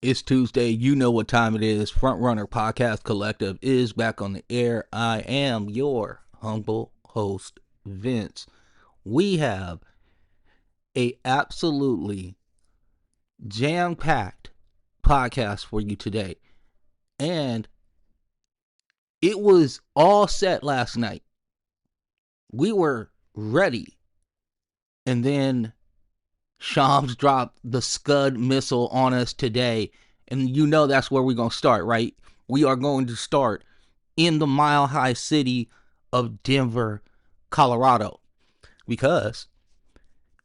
It's Tuesday. You know what time it is. Frontrunner Podcast Collective is back on the air. I am your humble host, Vince. We have a absolutely jam-packed podcast for you today. And it was all set last night. We were ready. And then Shams dropped the Scud missile on us today. And you know that's where we're going to start, right? We are going to start in the Mile High city of Denver, Colorado. Because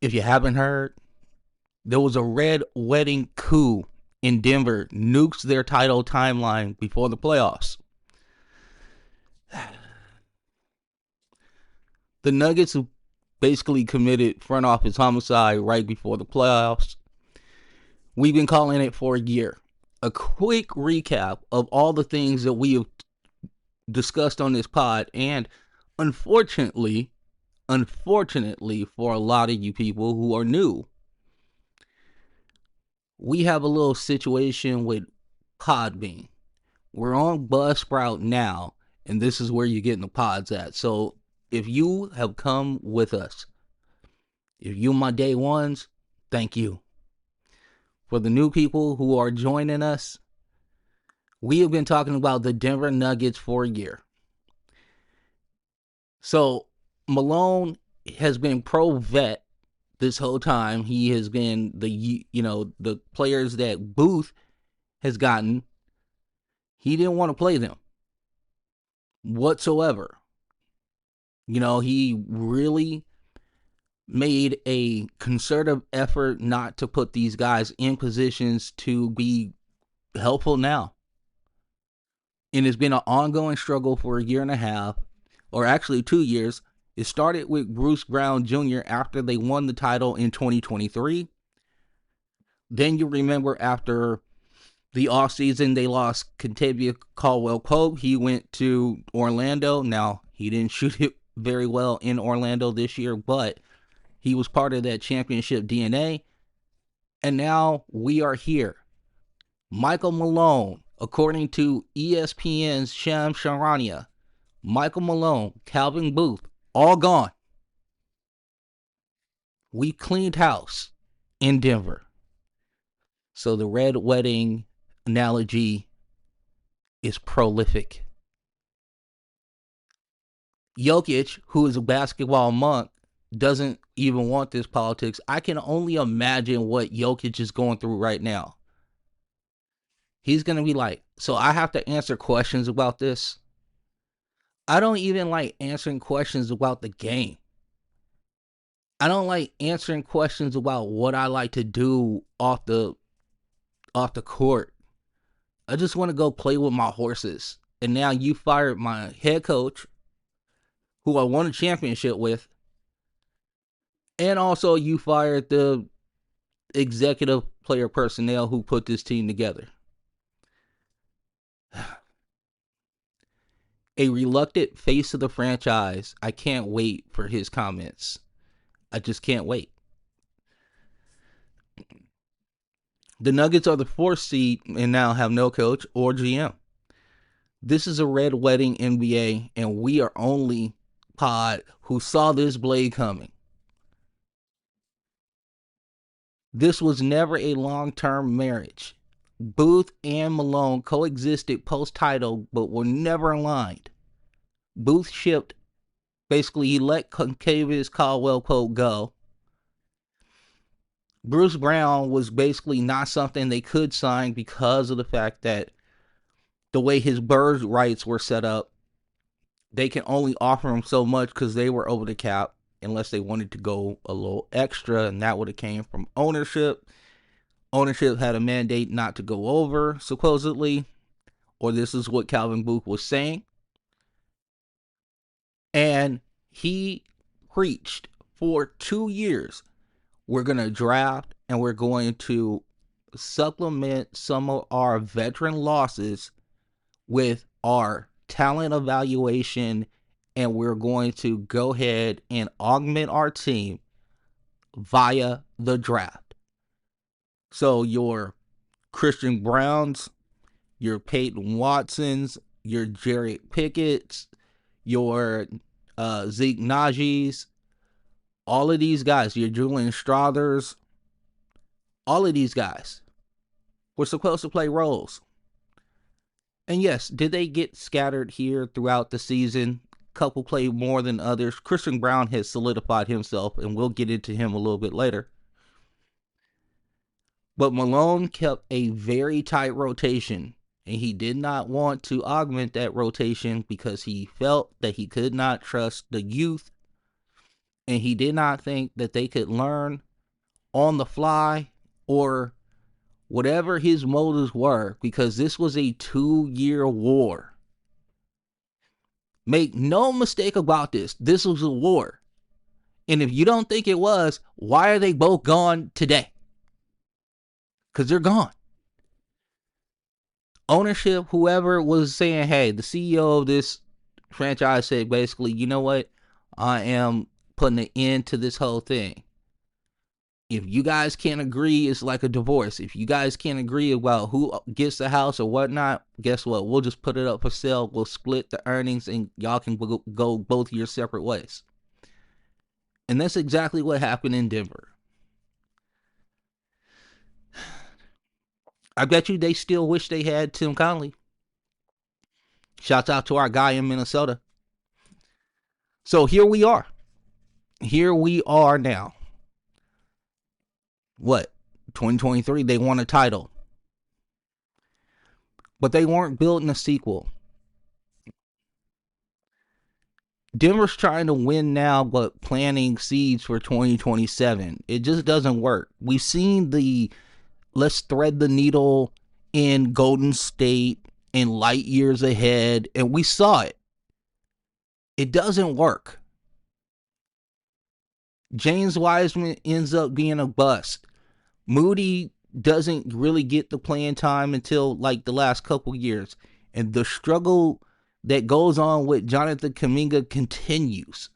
if you haven't heard, there was a red wedding coup in Denver, nukes their title timeline before the playoffs. The Nuggets basically committed front office homicide right before the playoffs. We've been calling it for a year. A quick recap of all the things that we have discussed on this pod, and unfortunately for a lot of you people who are new, we have a little situation with Podbean. We're on Buzzsprout now, and this is where you're getting the pods at. So if you have come with us, if you my day ones, thank you. For the new people who are joining us, we have been talking about the Denver Nuggets for a year. So Malone has been pro-vet this whole time. He has been the players that Booth has gotten. He didn't want to play them whatsoever. He really made a concerted effort not to put these guys in positions to be helpful now. And it's been an ongoing struggle for a year and a half, or actually 2 years. It started with Bruce Brown Jr. after they won the title in 2023. Then you remember after the offseason, they lost Kentavious Caldwell-Pope. He went to Orlando. Now, he didn't shoot it very well in Orlando this year, but he was part of that championship DNA. And now we are here. Michael Malone, according to ESPN's Shams Charania, Michael Malone, Calvin Booth, all gone. We cleaned house in Denver. So the red wedding analogy is prolific. Jokic, who is a basketball monk, doesn't even want this politics. I can only imagine what Jokic is going through right now. He's going to be like, so I have to answer questions about this. I don't even like answering questions about the game. I don't like answering questions about what I like to do off the court. I just want to go play with my horses. And now you fired my head coach, who I won a championship with, and also you fired the executive player personnel who put this team together. A reluctant face of the franchise. I can't wait for his comments. I just can't wait. The Nuggets are the 4th seed and now have no coach or GM. This is a red wedding NBA, and we are only pod who saw this blade coming. This was never a long-term marriage. Booth and Malone coexisted post-title, but were never aligned. Booth shipped, basically he let Kentavious Caldwell-Pope go. Bruce Brown was basically not something they could sign because of the fact that the way his bird rights were set up, they can only offer him so much because they were over the cap unless they wanted to go a little extra, and that would have came from ownership. Ownership had a mandate not to go over, supposedly, or this is what Calvin Booth was saying. And he preached for 2 years, we're going to draft and we're going to supplement some of our veteran losses with our talent evaluation, and we're going to go ahead and augment our team via the draft. So your Christian Browns, your Peyton Watsons, your Jarrett Pickett's, your Zeke Najee's, all of these guys, your Julian Strothers, all of these guys were supposed to play roles. And yes, did they get scattered here throughout the season? Couple played more than others. Christian Braun has solidified himself, and we'll get into him a little bit later. But Malone kept a very tight rotation, and he did not want to augment that rotation because he felt that he could not trust the youth, and he did not think that they could learn on the fly or whatever his motives were, because this was a 2-year war. Make no mistake about this. This was a war. And if you don't think it was, why are they both gone today? Because they're gone. Ownership, whoever was saying, hey, the CEO of this franchise said basically, you know what? I am putting an end to this whole thing. If you guys can't agree, it's like a divorce. If you guys can't agree about who gets the house or whatnot, guess what? We'll just put it up for sale. We'll split the earnings and y'all can go both your separate ways. And that's exactly what happened in Denver. I bet you they still wish they had Tim Connelly. Shouts out to our guy in Minnesota. So here we are. Here we are now. What? 2023, they won a title. But they weren't building a sequel. Denver's trying to win now, but planting seeds for 2027. It just doesn't work. We've seen the let's thread the needle in Golden State and light years ahead, and we saw it. It doesn't work. James Wiseman ends up being a bust. Moody doesn't really get the playing time until like the last couple years. And the struggle that goes on with Jonathan Kuminga continues.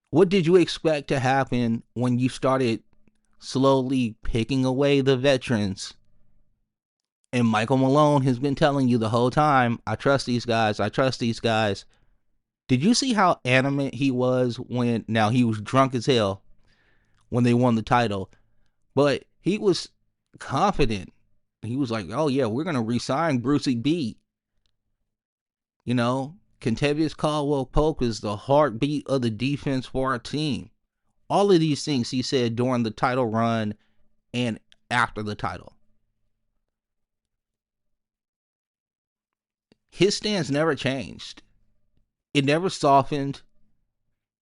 What did you expect to happen when you started slowly picking away the veterans? And Michael Malone has been telling you the whole time, I trust these guys, I trust these guys. Did you see how animate he was when, now he was drunk as hell when they won the title, but he was confident. He was like, oh yeah, we're going to re-sign Brucey B. You know, Kentavious Caldwell-Pope is the heartbeat of the defense for our team. All of these things he said during the title run and after the title. His stance never changed. It never softened.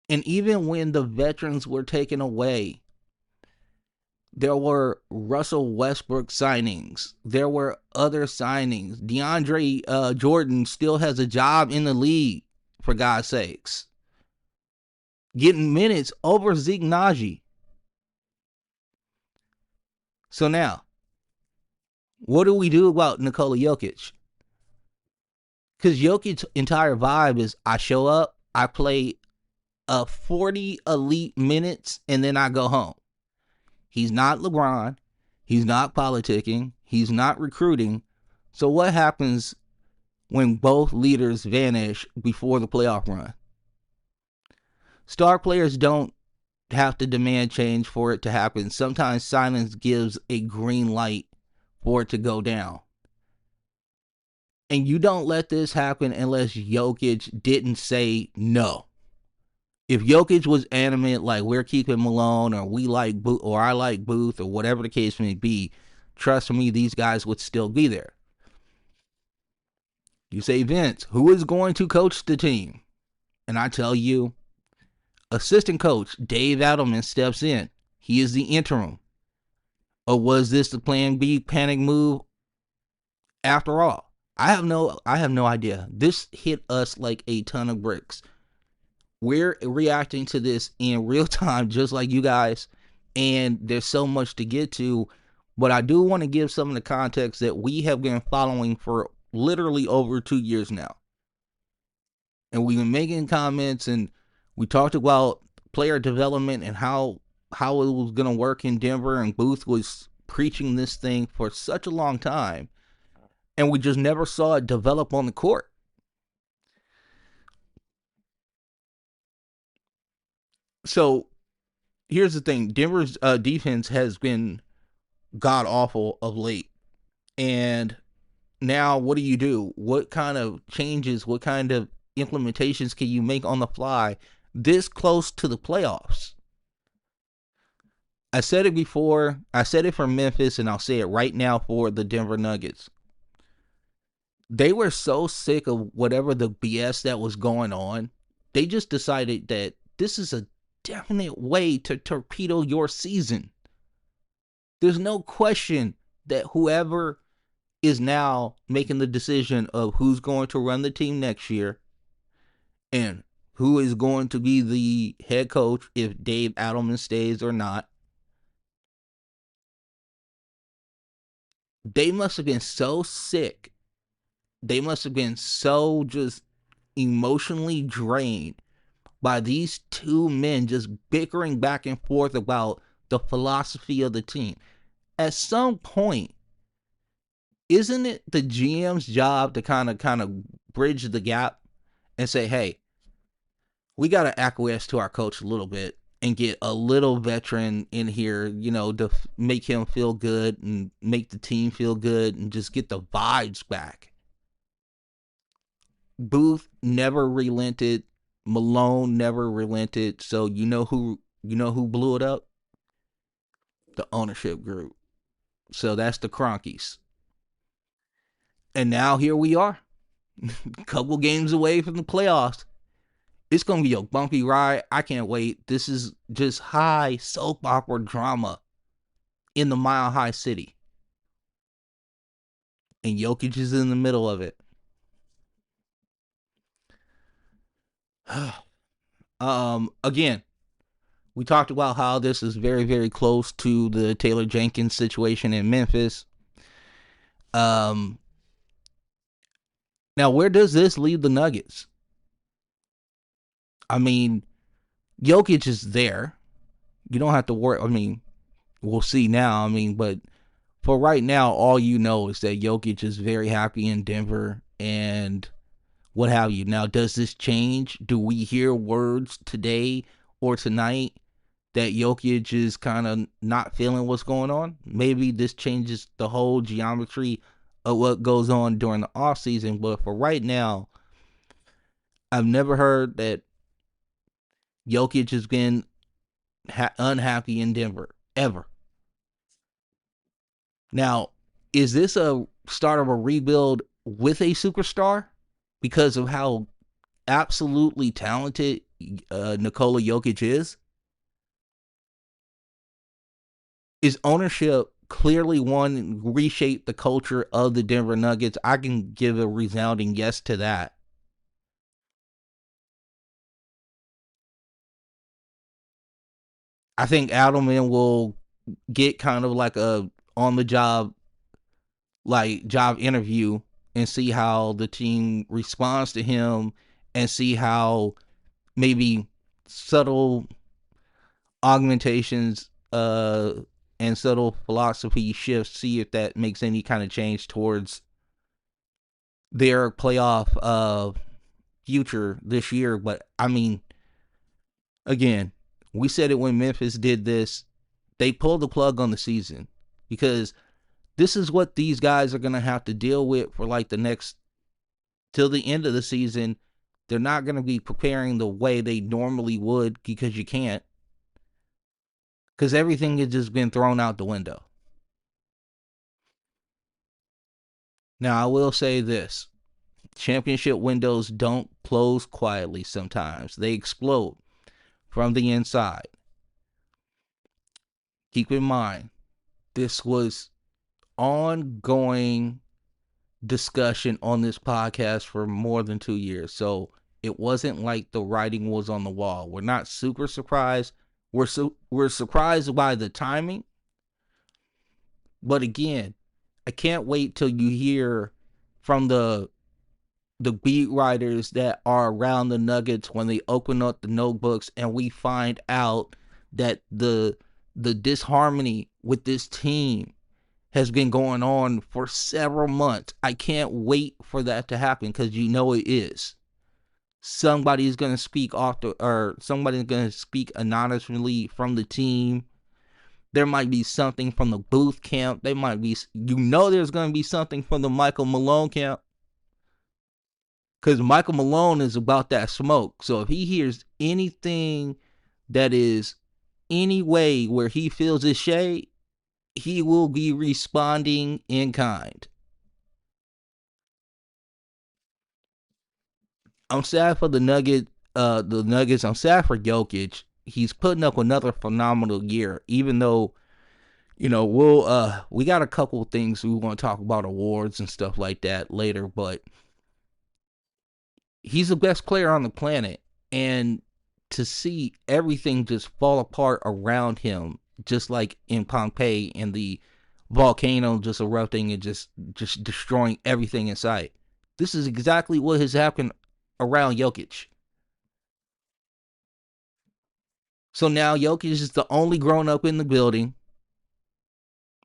And even when the veterans were taken away, there were Russell Westbrook signings. There were other signings. DeAndre Jordan still has a job in the league, for God's sakes. Getting minutes over Zeke Naji. So now, what do we do about Nikola Jokic? Because Jokic's entire vibe is, I show up, I play 40 elite minutes, and then I go home. He's not LeBron. He's not politicking. He's not recruiting. So what happens when both leaders vanish before the playoff run? Star players don't have to demand change for it to happen. Sometimes silence gives a green light for it to go down. And you don't let this happen unless Jokic didn't say no. If Jokic was animate, like we're keeping Malone, or we like Booth, or I like Booth, or whatever the case may be, trust me, these guys would still be there. You say, Vince, who is going to coach the team? And I tell you, assistant coach Dave Adelman steps in. He is the interim. Or was this the plan B panic move after all? I have no idea. This hit us like a ton of bricks. We're reacting to this in real time, just like you guys, and there's so much to get to, but I do want to give some of the context that we have been following for literally over 2 years now. And we've been making comments, and we talked about player development and how it was going to work in Denver, and Booth was preaching this thing for such a long time, and we just never saw it develop on the court. So here's the thing: Denver's defense has been god awful of late, and now what do? What kind of changes? What kind of implementations can you make on the fly this close to the playoffs? I said it before. I said it for Memphis, and I'll say it right now for the Denver Nuggets. They were so sick of whatever the BS that was going on. They just decided that this is a definite way to torpedo your season. There's no question that whoever is now making the decision of who's going to run the team next year and who is going to be the head coach if Dave Adelman stays or not, they must have been so sick. They must have been so just emotionally drained by these two men just bickering back and forth about the philosophy of the team. At some point, isn't it the GM's job to kind of bridge the gap and say, hey, we got to acquiesce to our coach a little bit and get a little veteran in here, to make him feel good and make the team feel good and just get the vibes back. Booth never relented. Malone never relented. So you know who blew it up? The ownership group. So that's the Cronkies. And now here we are. Couple games away from the playoffs. It's going to be a bumpy ride. I can't wait. This is just high soap opera drama in the Mile High City. And Jokic is in the middle of it. Again, we talked about how this is very, very close to the Taylor Jenkins situation in Memphis. Now, where does this leave the Nuggets? I mean, Jokic is there. You don't have to worry. I mean, we'll see now. But for right now, all you know is that Jokic is very happy in Denver and what have you. Now, does this change? Do we hear words today or tonight that Jokic is kind of not feeling what's going on? Maybe this changes the whole geometry of what goes on during the offseason. But for right now, I've never heard that Jokic has been unhappy in Denver, ever. Now, is this a start of a rebuild with a superstar because of how absolutely talented Nikola Jokic is? Is ownership clearly one reshape the culture of the Denver Nuggets? I can give a resounding yes to that. I think Adelman will get kind of like a on the job interview and see how the team responds to him and see how maybe subtle augmentations and subtle philosophy shifts, see if that makes any kind of change towards their playoff future this year. But again, we said it when Memphis did this. They pulled the plug on the season because this is what these guys are going to have to deal with for like the next, till the end of the season. They're not going to be preparing the way they normally would because you can't. Because everything has just been thrown out the window. Now, I will say this. Championship windows don't close quietly sometimes. They explode from the inside. Keep in mind, this was ongoing discussion on this podcast for more than 2 years. So it wasn't like the writing was on the wall. We're not super surprised. We're surprised by the timing. But again, I can't wait till you hear from the beat writers that are around the Nuggets when they open up the notebooks and we find out that the disharmony with this team has been going on for several months. I can't wait for that to happen because you know it is. Somebody's going to speak off the, or somebody's going to speak anonymously from the team. There might be something from the Booth camp. They might be, there's going to be something from the Michael Malone camp. Because Michael Malone is about that smoke. So if he hears anything that is any way where he feels his shade, he will be responding in kind. I'm sad for the Nuggets. I'm sad for Jokic. He's putting up another phenomenal year, even though we got a couple of things we want to talk about, awards and stuff like that later, but he's the best player on the planet, and to see everything just fall apart around him, just like in Pompeii and the volcano just erupting and just destroying everything in sight. This is exactly what has happened around Jokic. So now Jokic is the only grown up in the building.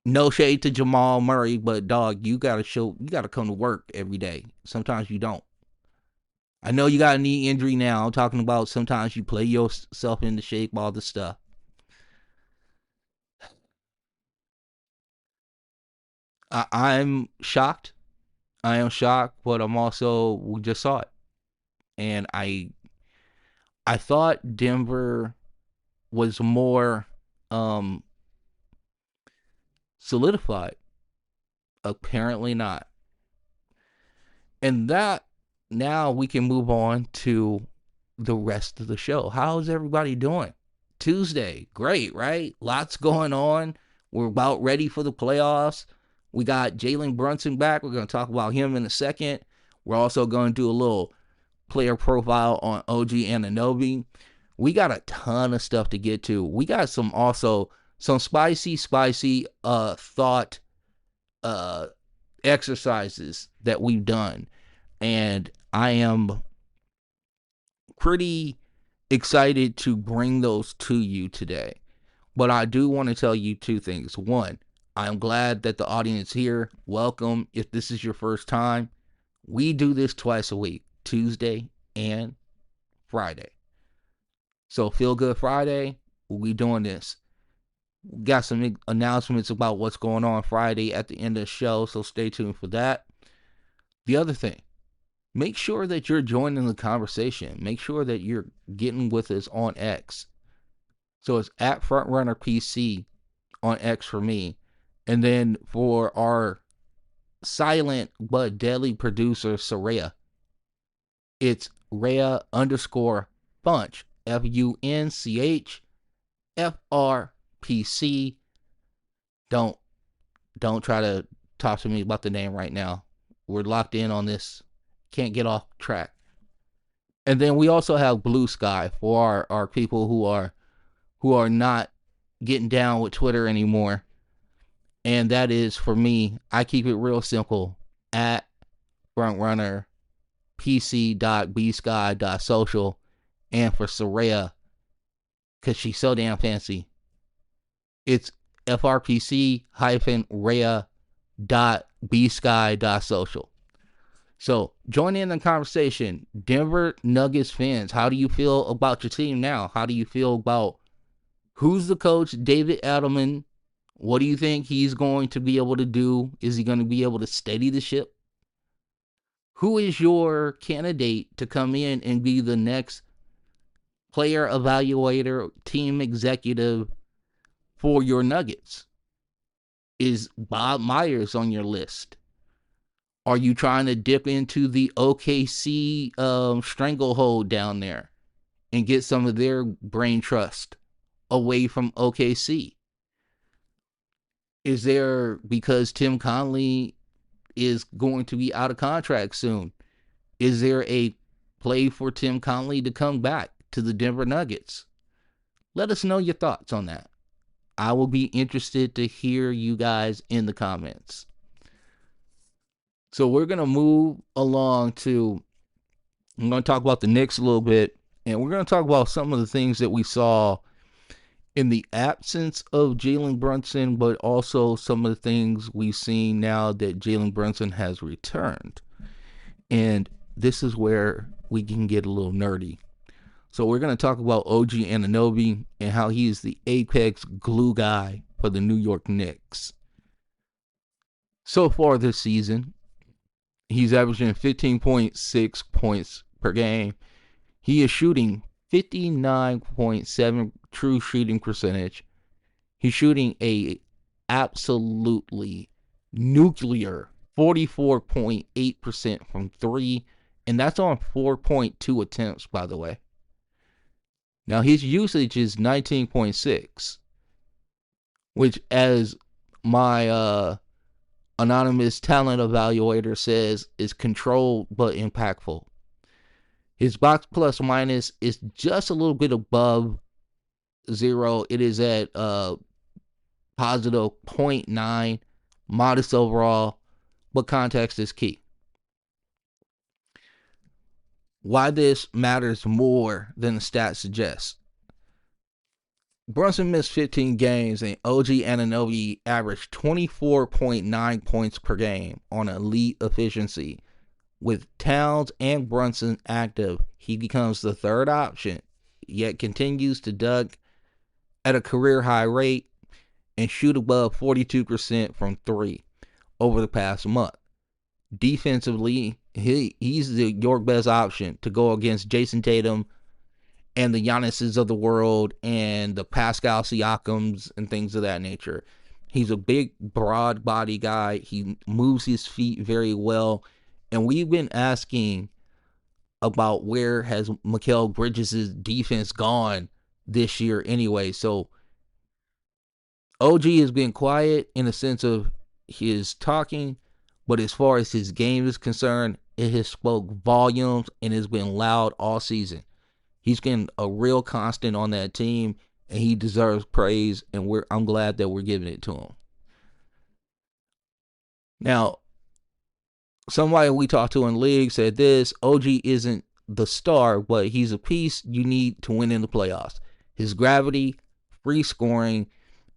No shade to Jamal Murray, but dog, you gotta come to work every day. Sometimes you don't. I know you got a knee injury now. I'm talking about sometimes you play yourself into shape, all this stuff. I'm shocked. I am shocked, but we just saw it. And I thought Denver was more solidified. Apparently not. And that, now we can move on to the rest of the show. How's everybody doing? Tuesday, great, right? Lots going on. We're about ready for the playoffs. We got Jalen Brunson back. We're going to talk about him in a second. We're also going to do a little player profile on OG Anunoby. We got a ton of stuff to get to. We got some spicy thought exercises that we've done, and I am pretty excited to bring those to you today. But I do want to tell you two things. One, I'm glad that the audience here, welcome. If this is your first time, we do this twice a week, Tuesday and Friday. So Feel Good Friday, we'll be doing this. We got some announcements about what's going on Friday at the end of the show, so stay tuned for that. The other thing, make sure that you're joining the conversation. Make sure that you're getting with us on X. So it's at FrontrunnerPC on X for me. And then for our silent but deadly producer, Soraya, it's Rhea_Funch, FUNCHFRPC. Don't try to talk to me about the name right now. We're locked in on this. Can't get off track. And then we also have Blue Sky for our people who are not getting down with Twitter anymore. And that is, for me, I keep it real simple, at frontrunnerpc.bsky.social. And for Soraya, because she's so damn fancy, it's frpc-rea.bsky.social. So join in the conversation. Denver Nuggets fans, how do you feel about your team now? How do you feel about who's the coach, David Edelman? What do you think he's going to be able to do? Is he going to be able to steady the ship? Who is your candidate to come in and be the next player evaluator, team executive for your Nuggets? Is Bob Myers on your list? Are you trying to dip into the OKC stranglehold down there and get some of their brain trust away from OKC? Is there, because Tim Connelly is going to be out of contract soon, is there a play for Tim Connelly to come back to the Denver Nuggets? Let us know your thoughts on that. I will be interested to hear you guys in the comments. So we're going to move along to, I'm going to talk about the Knicks a little bit, and we're going to talk about some of the things that we saw In the absence of Jalen Brunson, but also some of the things we've seen now that Jalen Brunson has returned. And this is where we can get a little nerdy. So we're going to talk about OG Anunoby and how he is the apex glue guy for the New York Knicks. So far this season, he's averaging 15.6 points per game. He is shooting 59.7 true shooting percentage. He's shooting a absolutely nuclear 44.8% from three, and that's on 4.2 attempts, by the way. Now his usage is 19.6, which, as my anonymous talent evaluator says, is controlled but impactful. His box plus minus is just a little bit above zero. It is at positive 0.9, modest overall, but context is key. Why this matters more than the stats suggest. Brunson missed 15 games and OG Anunoby averaged 24.9 points per game on elite efficiency. With Towns and Brunson active, he becomes the third option, yet continues to dunk at a career high rate and shoot above 42% from three over the past month. Defensively, he's your best option to go against Jason Tatum and the Giannis's of the world and the Pascal Siakams and things of that nature. He's a big, broad body guy. He moves his feet very well. And we've been asking about where has Mikal Bridges' defense gone this year anyway. So OG has been quiet in the sense of his talking, but as far as his game is concerned, it has spoke volumes and has been loud all season. He's been a real constant on that team, and he deserves praise, and I'm glad that we're giving it to him. Now, somebody we talked to in the league said this: OG isn't the star, but he's a piece you need to win in the playoffs. His gravity, free scoring,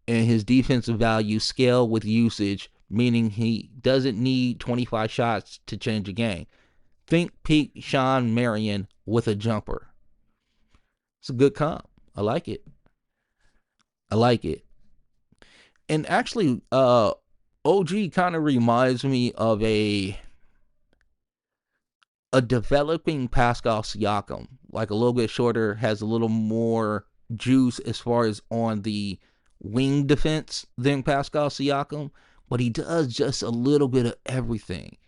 and his defensive value scale with usage, meaning he doesn't need 25 shots to change a game. Think peak Sean Marion with a jumper. It's a good comp. I like it. And actually, OG kind of reminds me of a developing Pascal Siakam, like a little bit shorter, has a little more juice as far as on the wing defense than Pascal Siakam, but he does just a little bit of everything.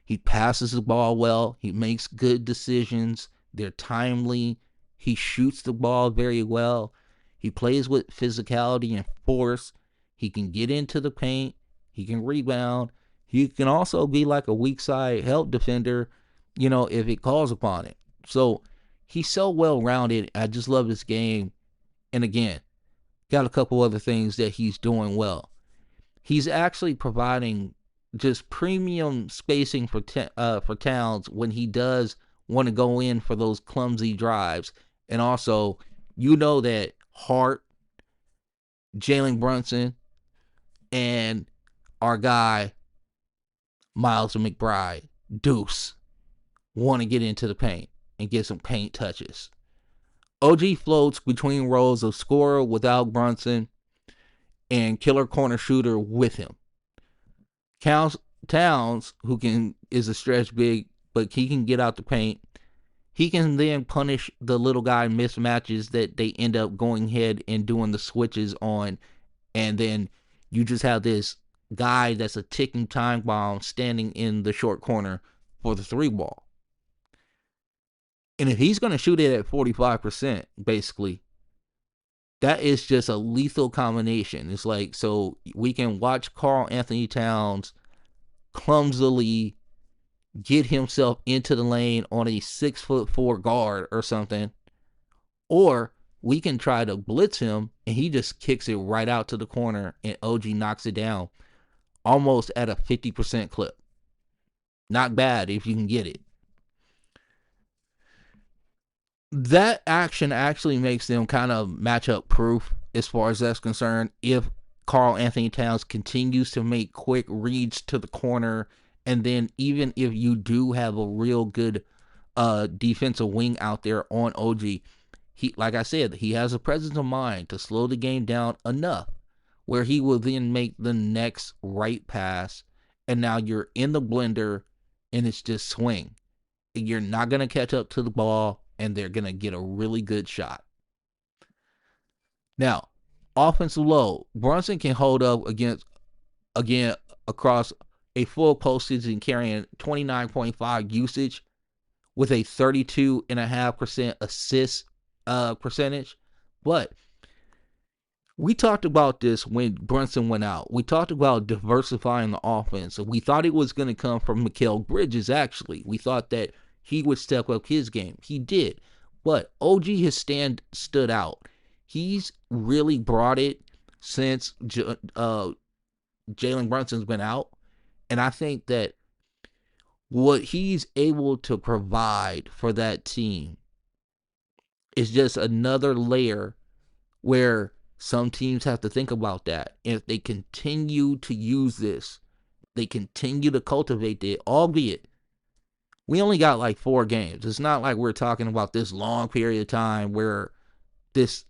He passes the ball well. He makes good decisions. They're timely. He shoots the ball very well. He plays with physicality and force. He can get into the paint. He can rebound. He can also be like a weak side help defender, if it calls upon it. So he's so well-rounded. I just love his game. And again, got a couple other things that he's doing well. He's actually providing just premium spacing for Towns when he does want to go in for those clumsy drives. And also, that Hart, Jalen Brunson, and our guy, Miles McBride, Deuce, want to get into the paint and get some paint touches. OG floats between roles of scorer without Brunson and killer corner shooter with him. Towns, who is a stretch big, but he can get out the paint. He can then punish the little guy mismatches that they end up going ahead and doing the switches on. And then you just have this guy that's a ticking time bomb standing in the short corner for the three ball. And if he's going to shoot it at 45%, basically, that is just a lethal combination. It's like, so we can watch Karl Anthony Towns clumsily get himself into the lane on a 6'4" guard or something, or we can try to blitz him and he just kicks it right out to the corner and OG knocks it down almost at a 50% clip. Not bad if you can get it. That action actually makes them kind of matchup proof as far as that's concerned. If Karl Anthony Towns continues to make quick reads to the corner, and then even if you do have a real good defensive wing out there on OG, he, like I said, he has a presence of mind to slow the game down enough where he will then make the next right pass, and now you're in the blender, and it's just swing. You're not going to catch up to the ball, and they're going to get a really good shot. Now, offensive load. Brunson can hold up again across a full postseason, carrying 29.5 usage with a 32.5% assist percentage. But we talked about this when Brunson went out. We talked about diversifying the offense. We thought it was going to come from Mikal Bridges, actually. We thought that he would step up his game. He did. But OG has stood out. He's really brought it since Jalen Brunson's been out. And I think that what he's able to provide for that team is just another layer where some teams have to think about that. And if they continue to use this, they continue to cultivate it, albeit we only got like 4 games. It's not like we're talking about this long period of time where this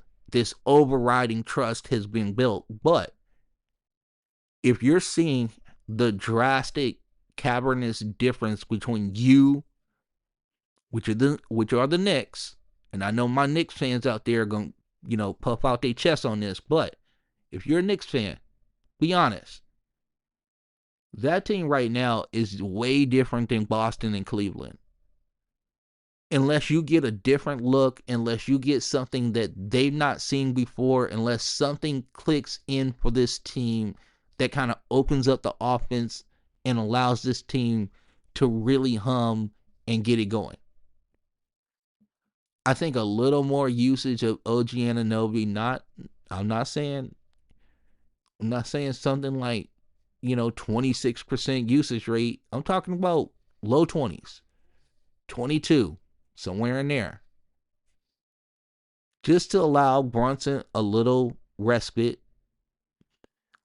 overriding trust has been built. But if you're seeing the drastic cavernous difference between you, which are the Knicks, and I know my Knicks fans out there are going to puff out their chest on this, but if you're a Knicks fan, be honest. That team right now is way different than Boston and Cleveland. Unless you get a different look, unless you get something that they've not seen before, unless something clicks in for this team that kind of opens up the offense and allows this team to really hum and get it going. I think a little more usage of OG Anunoby, I'm not saying something like 26% usage rate. I'm talking about low 20s, 22, somewhere in there. Just to allow Brunson a little respite.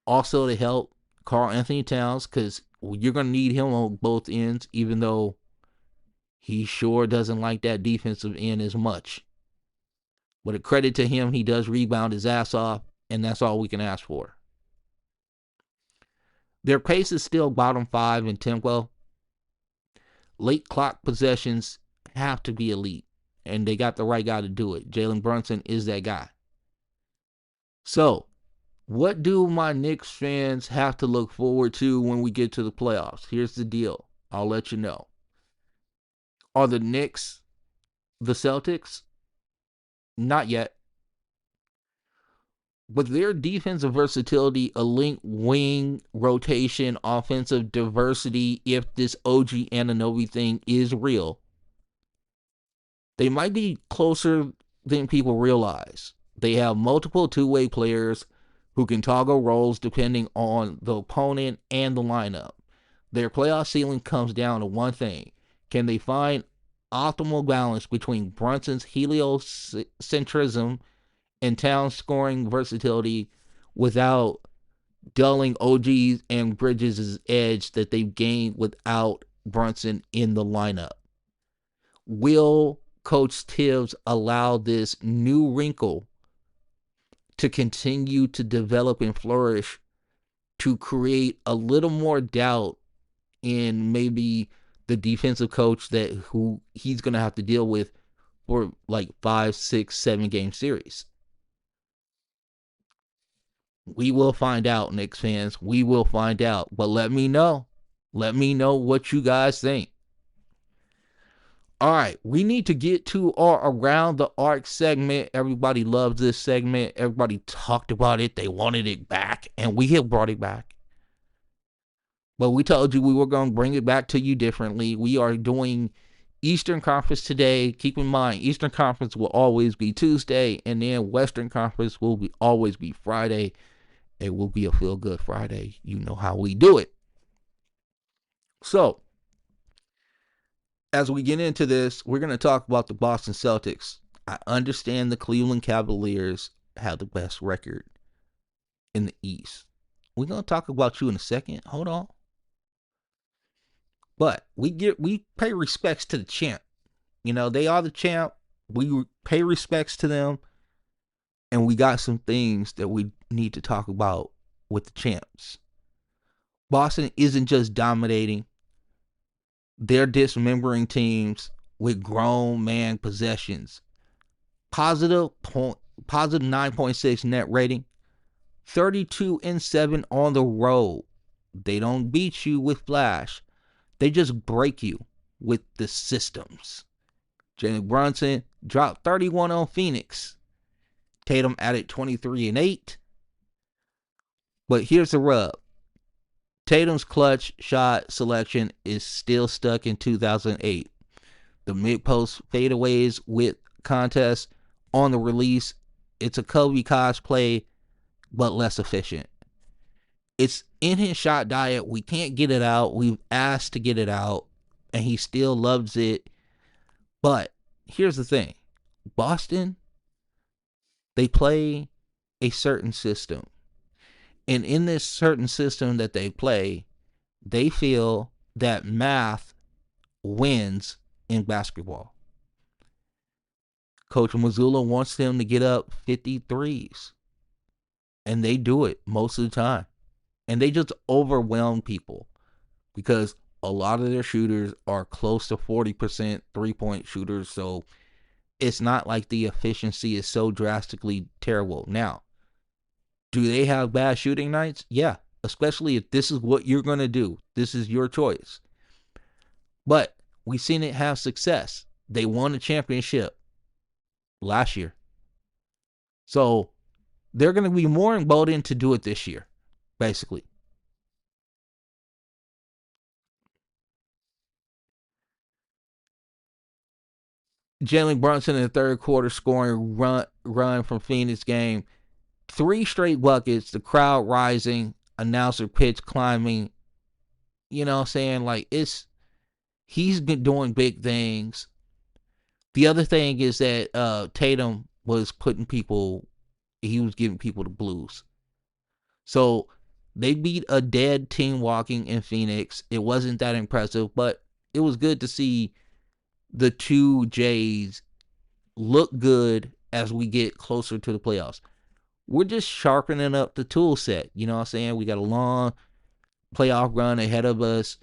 Also to help Karl Anthony Towns, because you're going to need him on both ends, even though he sure doesn't like that defensive end as much. But a credit to him, he does rebound his ass off, and that's all we can ask for. Their pace is still bottom 5 in tempo. Late clock possessions have to be elite, and they got the right guy to do it. Jalen Brunson is that guy. So, what do my Knicks fans have to look forward to when we get to the playoffs? Here's the deal. I'll let you know. Are the Knicks the Celtics? Not yet. But their defensive versatility, a link wing rotation, offensive diversity, if this OG Anunoby thing is real, they might be closer than people realize. They have multiple two-way players who can toggle roles depending on the opponent and the lineup. Their playoff ceiling comes down to one thing. Can they find optimal balance between Brunson's heliocentrism and Towns' scoring versatility without dulling OG's and Bridges' edge that they've gained without Brunson in the lineup? Will Coach Tibbs allow this new wrinkle to continue to develop and flourish to create a little more doubt in maybe the defensive coach who he's going to have to deal with for like 5, 6, 7 game series? We will find out, Knicks fans. We will find out. But let me know. Let me know what you guys think. All right, we need to get to our Around the Arc segment. Everybody loves this segment. Everybody talked about it. They wanted it back, and we have brought it back. But we told you we were going to bring it back to you differently. We are doing Eastern Conference today. Keep in mind, Eastern Conference will always be Tuesday, and then Western Conference will always be Friday. It will be a feel-good Friday. You know how we do it. So, as we get into this, we're going to talk about the Boston Celtics. I understand the Cleveland Cavaliers have the best record in the East. We're gonna talk about you in a second. Hold on. But we pay respects to the champ. You know, they are the champ. We pay respects to them, and we got some things that we need to talk about with the champs. Boston isn't just dominating. They're dismembering teams with grown man possessions. Positive 9.6 net rating. 32-7 on the road. They don't beat you with flash. They just break you with the systems. Jalen Brunson dropped 31 on Phoenix. Tatum added 23-8. But here's the rub. Tatum's clutch shot selection is still stuck in 2008. The mid-post fadeaways with contest on the release. It's a Kobe cosplay, but less efficient. It's in his shot diet. We can't get it out. We've asked to get it out, and he still loves it. But here's the thing. Boston, they play a certain system. And in this certain system that they play, they feel that math wins in basketball. Coach Mazzulla wants them to get up 53s. And they do it most of the time. And they just overwhelm people because a lot of their shooters are close to 40% three-point shooters. So it's not like the efficiency is so drastically terrible. Now, do they have bad shooting nights? Yeah, especially if this is what you're going to do. This is your choice. But we've seen it have success. They won a championship last year. So they're going to be more emboldened to do it this year, basically. Jalen Brunson in the third quarter scoring run from Phoenix game. 3 straight buckets, the crowd rising, announcer pitch climbing. You know what I'm saying? Like, he's been doing big things. The other thing is that Tatum was he was giving people the blues. So they beat a dead team walking in Phoenix. It wasn't that impressive, but it was good to see the two Jays look good as we get closer to the playoffs. We're just sharpening up the tool set. You know what I'm saying? We got a long playoff run ahead of us.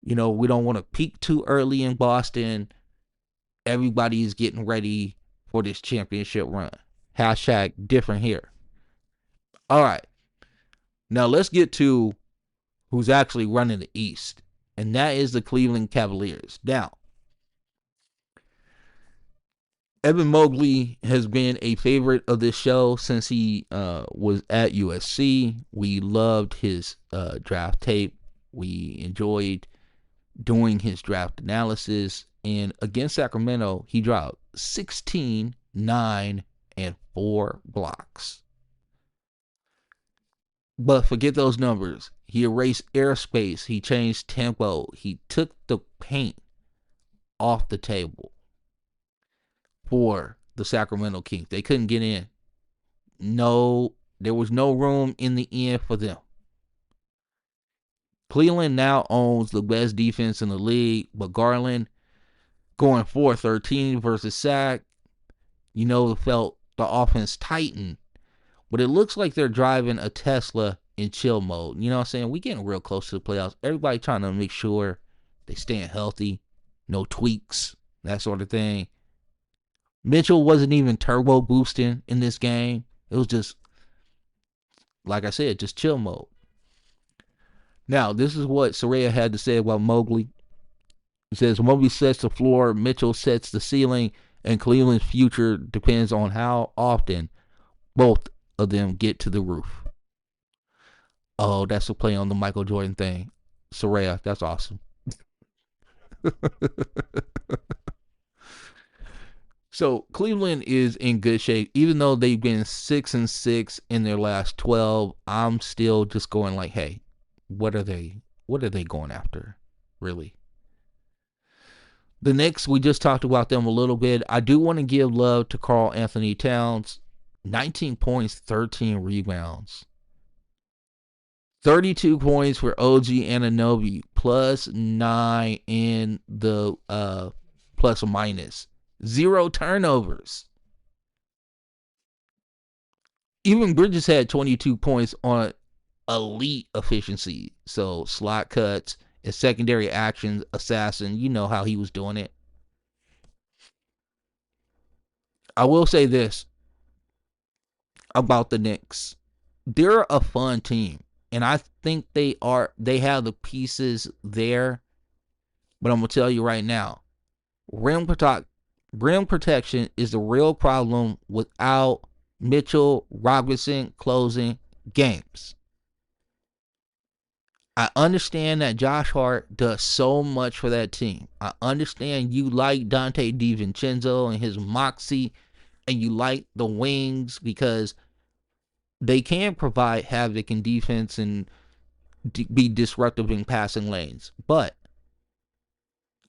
You know, we don't want to peak too early in Boston. Everybody is getting ready for this championship run. Hashtag different here. All right. Now let's get to who's actually running the East. And that is the Cleveland Cavaliers. Now, Evan Mobley has been a favorite of this show since he was at USC. We loved his draft tape. We enjoyed doing his draft analysis. And against Sacramento, he dropped 16, 9, and 4 blocks. But forget those numbers. He erased airspace. He changed tempo. He took the paint off the table for the Sacramento Kings. They couldn't get in. No, there was no room in the end for them. Cleveland now owns the best defense in the league, but Garland going 4-13 versus Sac, felt the offense tighten. But it looks like they're driving a Tesla in chill mode. You know what I'm saying? We getting real close to the playoffs. Everybody trying to make sure they staying healthy. No tweaks, that sort of thing. Mitchell wasn't even turbo boosting in this game. It was just, like I said, just chill mode. Now, this is what Soraya had to say about Mobley. He says, Mobley sets the floor, Mitchell sets the ceiling, and Cleveland's future depends on how often both of them get to the roof. Oh, that's a play on the Michael Jordan thing. Soraya, that's awesome. So Cleveland is in good shape. Even though they've been 6-6 in their last 12, I'm still just going like, hey, what are they going after, really? The Knicks, we just talked about them a little bit. I do want to give love to Karl Anthony Towns. 19 points, 13 rebounds. 32 points for OG Anunoby, +9 in the plus or minus. 0 turnovers. Even Bridges had 22 points on elite efficiency. So slot cuts and secondary actions, assassin, you know how he was doing it. I will say this about the Knicks. They're a fun team. And I think they have the pieces there. But I'm going to tell you right now, rim protection is the real problem without Mitchell Robinson closing games. I understand that Josh Hart does so much for that team. I understand you like Dante DiVincenzo and his moxie, and you like the wings because they can provide havoc in defense and be disruptive in passing lanes. But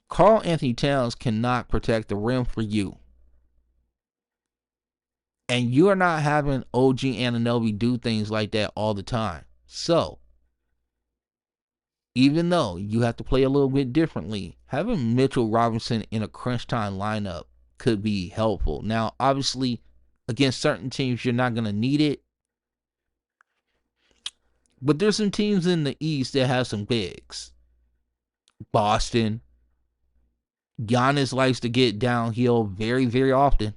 Karl Anthony Towns cannot protect the rim for you. And you are not having OG Anunoby do things like that all the time. So, even though you have to play a little bit differently, having Mitchell Robinson in a crunch time lineup could be helpful. Now, obviously, against certain teams, you're not going to need it. But there's some teams in the East that have some bigs. Boston. Giannis likes to get downhill very, very often.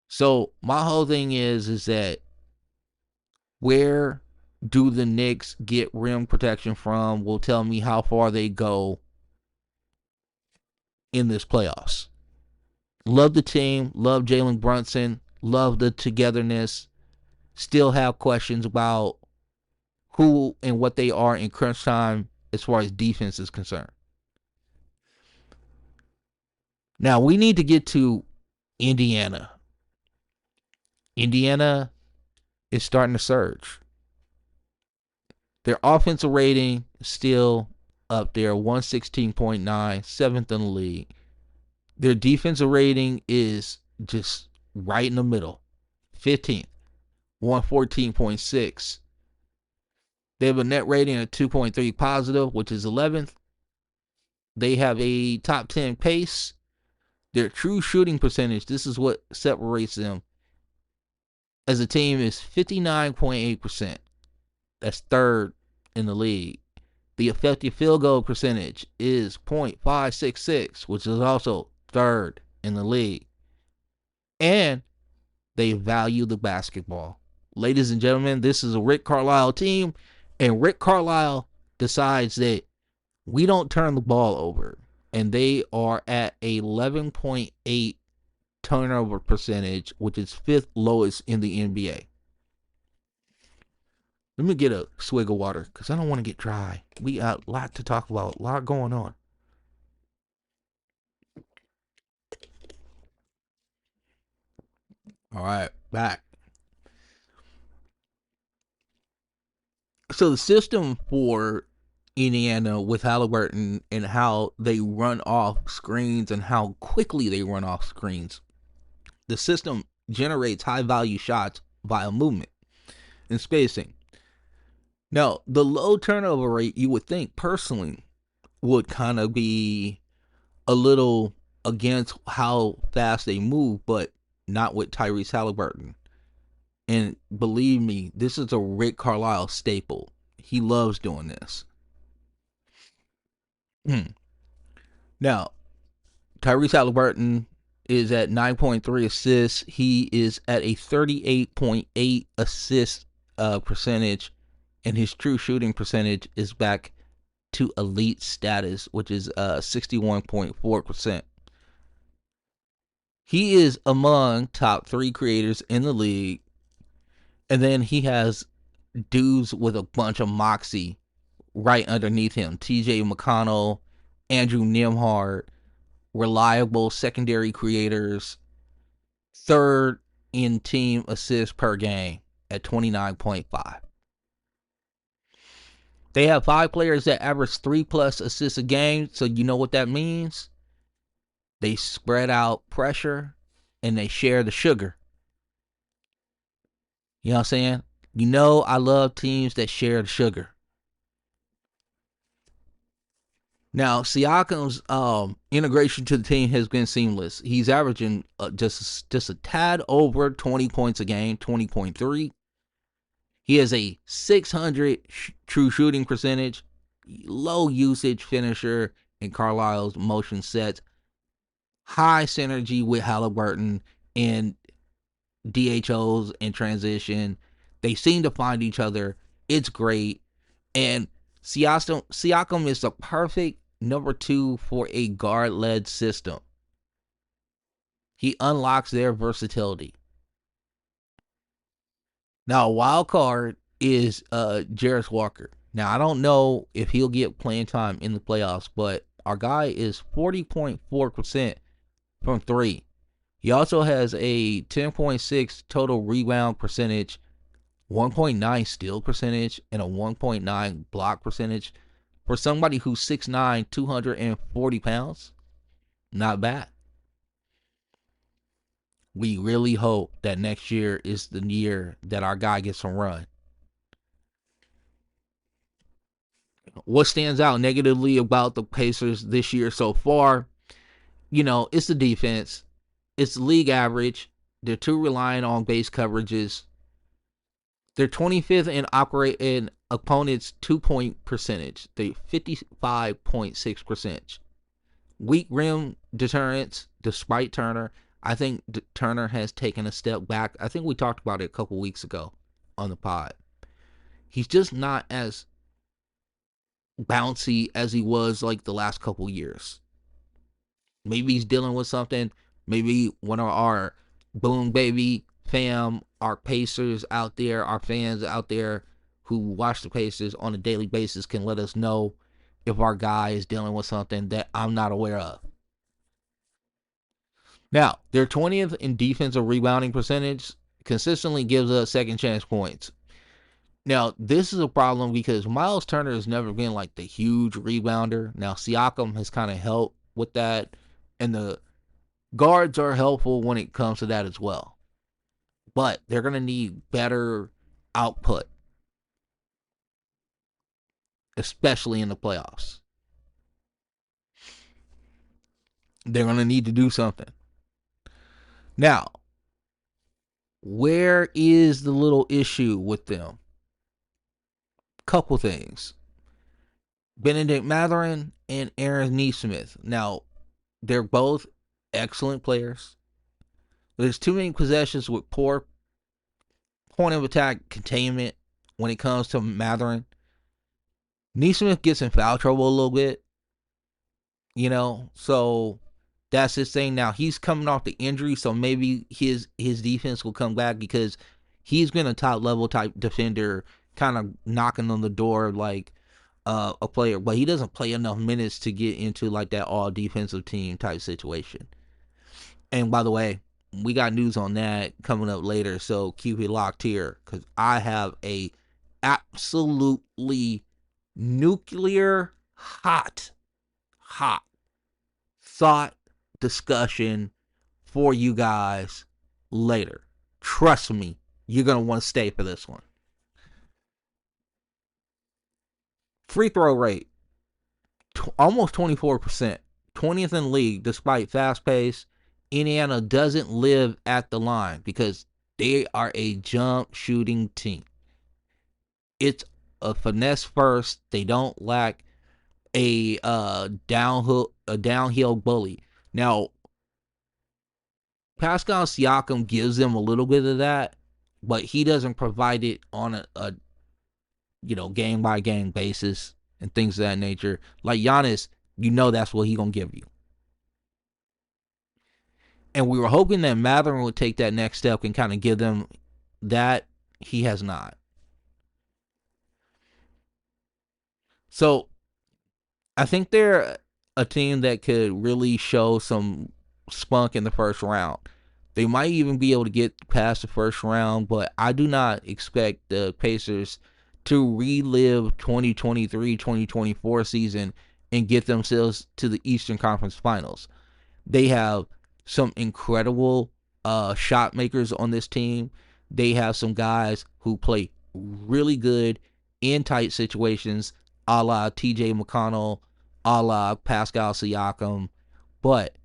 So my whole thing is that where do the Knicks get rim protection from will tell me how far they go in this playoffs. Love the team. Love Jalen Brunson. Love the togetherness. Still have questions about who and what they are in crunch time as far as defense is concerned. Now, we need to get to Indiana. Indiana is starting to surge. Their offensive rating is still up there, 116.9, 7th in the league. Their defensive rating is just right in the middle, 15th, 114.6. They have a net rating of 2.3 positive, which is 11th. They have a top 10 pace. Their true shooting percentage, this is what separates them as a team, is 59.8%. That's 3rd in the league. The effective field goal percentage is .566, which is also 3rd in the league. And they value the basketball. Ladies and gentlemen, this is a Rick Carlisle team, and Rick Carlisle decides that we don't turn the ball over. And they are at 11.8 turnover percentage, which is 5th lowest in the NBA. Let me get a swig of water because I don't want to get dry. We got a lot to talk about, a lot going on. All right, back. So the system for Indiana with Halliburton and how they run off screens and how quickly they run off screens. The system generates high value shots via movement and spacing. Now, the low turnover rate, you would think personally, would kind of be a little against how fast they move, but not with Tyrese Halliburton. And believe me, this is a Rick Carlisle staple. He loves doing this. Now, Tyrese Halliburton is at 9.3 assists. He is at a 38.8 assist percentage, and his true shooting percentage is back to elite status, which is 61.4%. He is among top 3 creators in the league, and then he has dudes with a bunch of moxie right underneath him. TJ McConnell, Andrew Nembhard, reliable secondary creators, 3rd in team assists per game at 29.5. They have 5 players that average 3+ assists a game, so you know what that means. They spread out pressure and they share the sugar. You know what I'm saying? You know I love teams that share the sugar. Now, Siakam's integration to the team has been seamless. He's averaging just a tad over 20 points a game, 20.3. He has a 600 true shooting percentage, low usage finisher in Carlisle's motion sets, high synergy with Halliburton in DHOs and transition. They seem to find each other. It's great. And Siakam is the perfect number 2 for a guard-led system. He unlocks their versatility. Now, a wild card is Jarris Walker. Now, I don't know if he'll get playing time in the playoffs, but our guy is 40.4% from 3. He also has a 10.6 total rebound percentage, 1.9 steal percentage, and a 1.9 block percentage. For somebody who's 6'9", 240 pounds, not bad. We really hope that next year is the year that our guy gets some run. What stands out negatively about the Pacers this year so far, it's the defense. It's the league average. They're too reliant on base coverages. They're 25th in opponents' 2-point percentage. They're 55.6%. Weak rim deterrence, despite Turner. I think Turner has taken a step back. I think we talked about it a couple weeks ago on the pod. He's just not as bouncy as he was like the last couple years. Maybe he's dealing with something. Maybe one of our Boom Baby fam, our Pacers out there, our fans out there who watch the Pacers on a daily basis can let us know if our guy is dealing with something that I'm not aware of. Now, their 20th in defensive rebounding percentage consistently gives us second chance points. Now, this is a problem because Miles Turner has never been like the huge rebounder. Now, Siakam has kind of helped with that, and the guards are helpful when it comes to that as well. But they're going to need better output, especially in the playoffs. They're going to need to do something. Now, where is the little issue with them? Couple things. Benedict Mathurin and Aaron Nesmith. Now, they're both excellent players. There's too many possessions with poor point of attack containment when it comes to Mathurin. Nesmith gets in foul trouble a little bit. So that's his thing. Now, he's coming off the injury, so maybe his defense will come back because he's been a top-level type defender, kind of knocking on the door like a player, but he doesn't play enough minutes to get into like that all-defensive team type situation. And by the way, we got news on that coming up later, so keep it locked here because I have a absolutely nuclear hot thought discussion for you guys later. Trust me, you're going to want to stay for this one. Free throw rate, almost 24%. 20th in the league despite fast pace. Indiana doesn't live at the line because they are a jump shooting team. It's a finesse first. They don't lack a downhill bully. Now, Pascal Siakam gives them a little bit of that, but he doesn't provide it on a game by game basis and things of that nature. Like Giannis, that's what he gonna give you. And we were hoping that Mathurin would take that next step and kind of give them that. He has not. So I think they're a team that could really show some spunk in the first round. They might even be able to get past the first round, but I do not expect the Pacers to relive 2023-2024 season and get themselves to the Eastern Conference Finals. They have some incredible shot makers on this team. They have some guys who play really good in tight situations, a la TJ McConnell, a la Pascal Siakam. But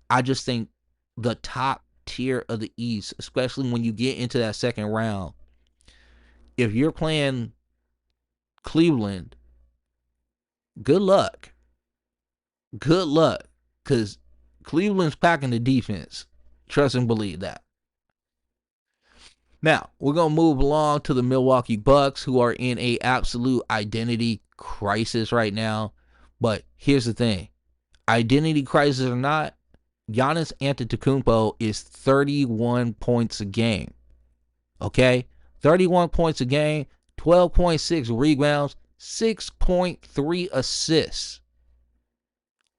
I just think the top tier of the East, especially when you get into that second round, if you're playing Cleveland, good luck. Good luck. Because Cleveland's packing the defense. Trust and believe that. Now, we're going to move along to the Milwaukee Bucks, who are in a absolute identity crisis right now. But here's the thing. Identity crisis or not, Giannis Antetokounmpo is 31 points a game. Okay? 31 points a game, 12.6 rebounds, 6.3 assists.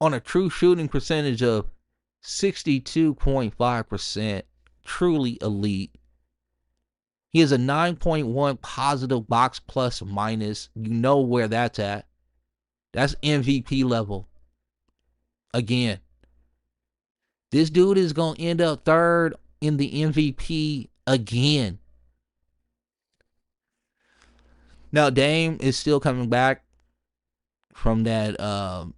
On a true shooting percentage of 62.5%. Truly elite. He has a 9.1 positive box plus minus. You know where that's at. That's MVP level. Again, this dude is going to end up third in the MVP again. Now, Dame is still coming back from that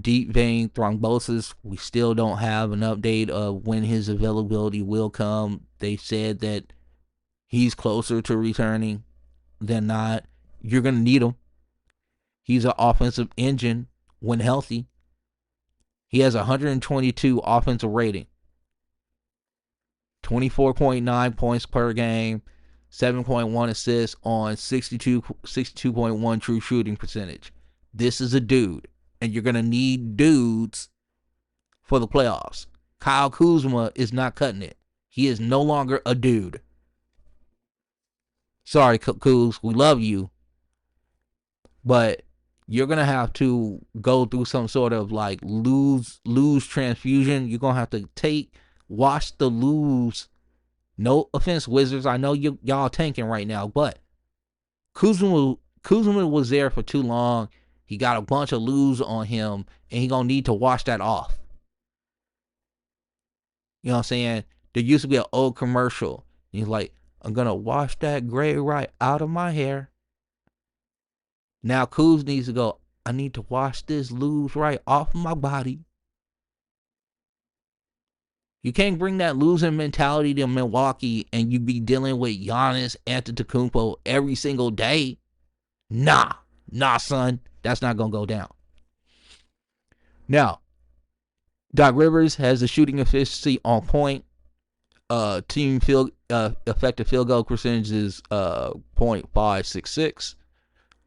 deep vein thrombosis. We still don't have an update of when his availability will come. They said that he's closer to returning than not. You're going to need him. He's an offensive engine when healthy. He has 122 offensive rating. 24.9 points per game. 7.1 assists on 62.1 true shooting percentage. This is a dude. And you're going to need dudes for the playoffs. Kyle Kuzma is not cutting it. He is no longer a dude. Sorry, Kuz, we love you. But you're going to have to go through some sort of like lose transfusion. You're going to have to wash the lose. No offense, Wizards. I know y'all tanking right now, but Kuzma was there for too long. He got a bunch of lose on him, and he going to need to wash that off. You know what I'm saying? There used to be an old commercial. He's like, I'm going to wash that gray right out of my hair. Now Kuz needs to go, I need to wash this lose right off of my body. You can't bring that losing mentality to Milwaukee and you be dealing with Giannis Antetokounmpo every single day. Nah, son. That's not going to go down. Now, Doc Rivers has the shooting efficiency on point. Team effective field goal percentage is .566,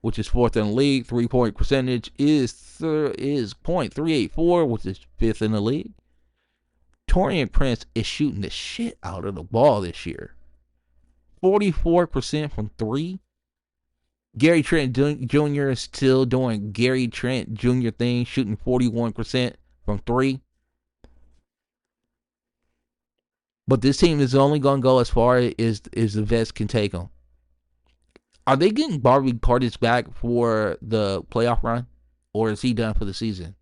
which is fourth in the league. 3-point percentage is .384, which is fifth in the league. Taurean Prince is shooting the shit out of the ball this year. 44% from three. Gary Trent Jr. is still doing Gary Trent Jr. thing, shooting 41% from three. But this team is only going to go as far as the vets can take them. Are they getting Bobby Portis back for the playoff run? Or is he done for the season?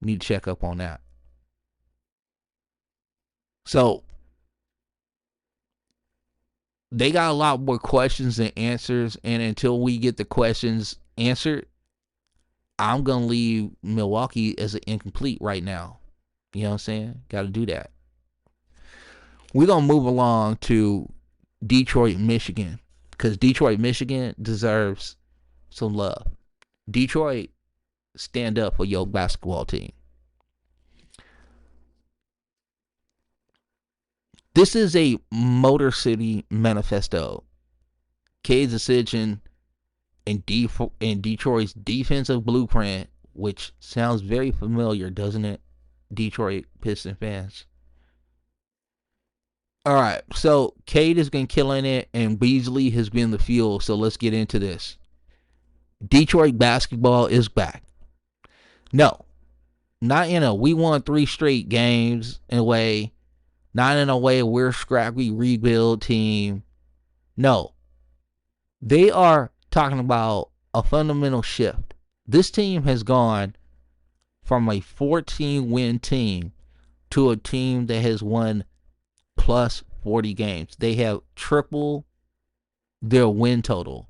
Need to check up on that. So, they got a lot more questions than answers. And until we get the questions answered, I'm going to leave Milwaukee as an incomplete right now. You know what I'm saying? Got to do that. We're going to move along to Detroit, Michigan. Because Detroit, Michigan deserves some love. Detroit, stand up for your basketball team. This is a Motor City manifesto. Cade's decision and Detroit's defensive blueprint, which sounds very familiar, doesn't it? Detroit Pistons fans. Alright, so Cade has been killing it and Beasley has been the fuel, so let's get into this. Detroit basketball is back. No, not in a we won 3 straight games in a way. Not in a way we're scrappy rebuild team. No. They are talking about a fundamental shift. This team has gone from a 14-win team to a team that has won plus 40 games. They have triple their win total.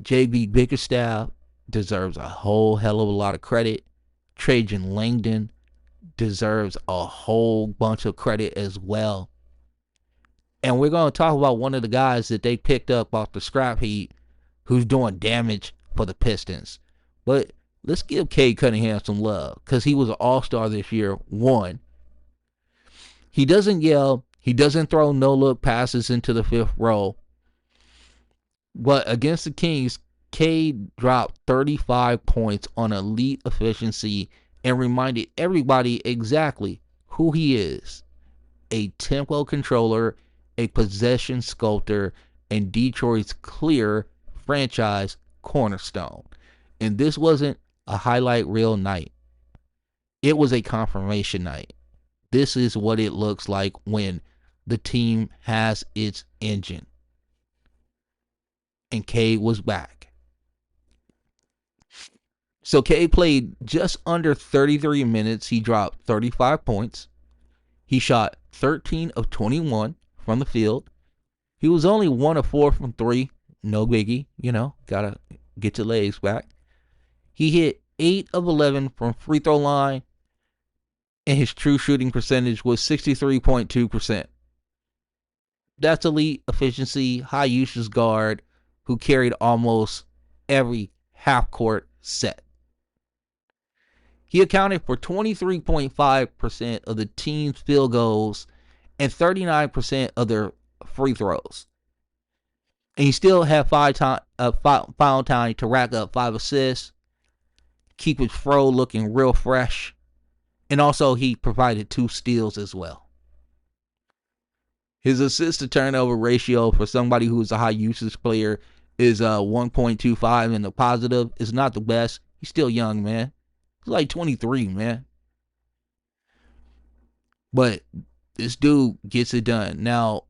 JB Bickerstaff deserves a whole hell of a lot of credit. Trajan Langdon deserves a whole bunch of credit as well. And we're going to talk about one of the guys that they picked up off the scrap heap who's doing damage for the Pistons. But let's give Cade Cunningham some love because he was an all-star this year. One, he doesn't yell. He doesn't throw no-look passes into the fifth row. But against the Kings, Cade dropped 35 points on elite efficiency and reminded everybody exactly who he is. A tempo controller, a possession sculptor, and Detroit's clear franchise cornerstone. And this wasn't a highlight reel night. It was a confirmation night. This is what it looks like when the team has its engine. And Cade was back. So Cade played just under 33 minutes. He dropped 35 points. He shot 13 of 21 from the field. He was only 1 of 4 from 3. No biggie, gotta get your legs back. He hit 8 of 11 from free throw line, and his true shooting percentage was 63.2%. That's elite efficiency, high usage guard who carried almost every half-court set. He accounted for 23.5% of the team's field goals and 39% of their free throws. And he still had foul time to rack up 5 assists, keep his fro looking real fresh, and also he provided 2 steals as well. His assist to turnover ratio for somebody who's a high usage player is 1.25 in the positive. It's not the best. He's still young, man. He's like 23, man. But this dude gets it done. Now,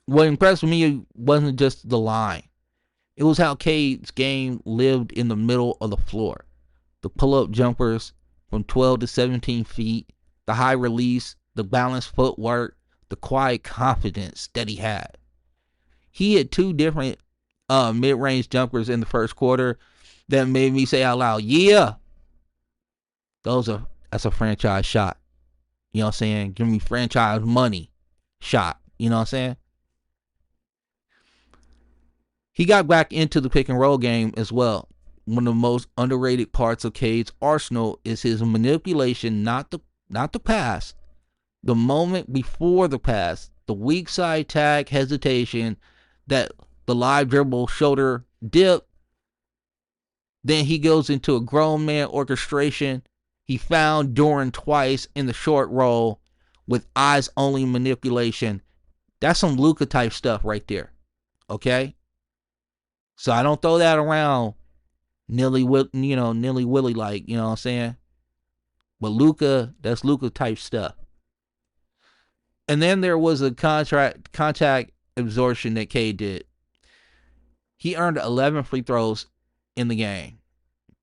what impressed me wasn't just the line. It was how Cade's game lived in the middle of the floor. The pull-up jumpers from 12 to 17 feet, the high release, the balanced footwork, the quiet confidence that he had. He had 2 different mid-range jumpers in the first quarter that made me say out loud, yeah, that's a franchise shot. You know what I'm saying? Give me franchise money shot. You know what I'm saying? He got back into the pick and roll game as well. One of the most underrated parts of Cade's arsenal is his manipulation, not the pass. The moment before the pass, the weak side tag hesitation, that the live dribble shoulder dip. Then he goes into a grown man orchestration. He found Doran twice in the short roll with eyes only manipulation. That's some Luka type stuff right there. Okay? So I don't throw that around nilly-willy like, you know what I'm saying? But Luka, that's Luka type stuff. And then there was a contact absorption that Cade did. He earned 11 free throws in the game,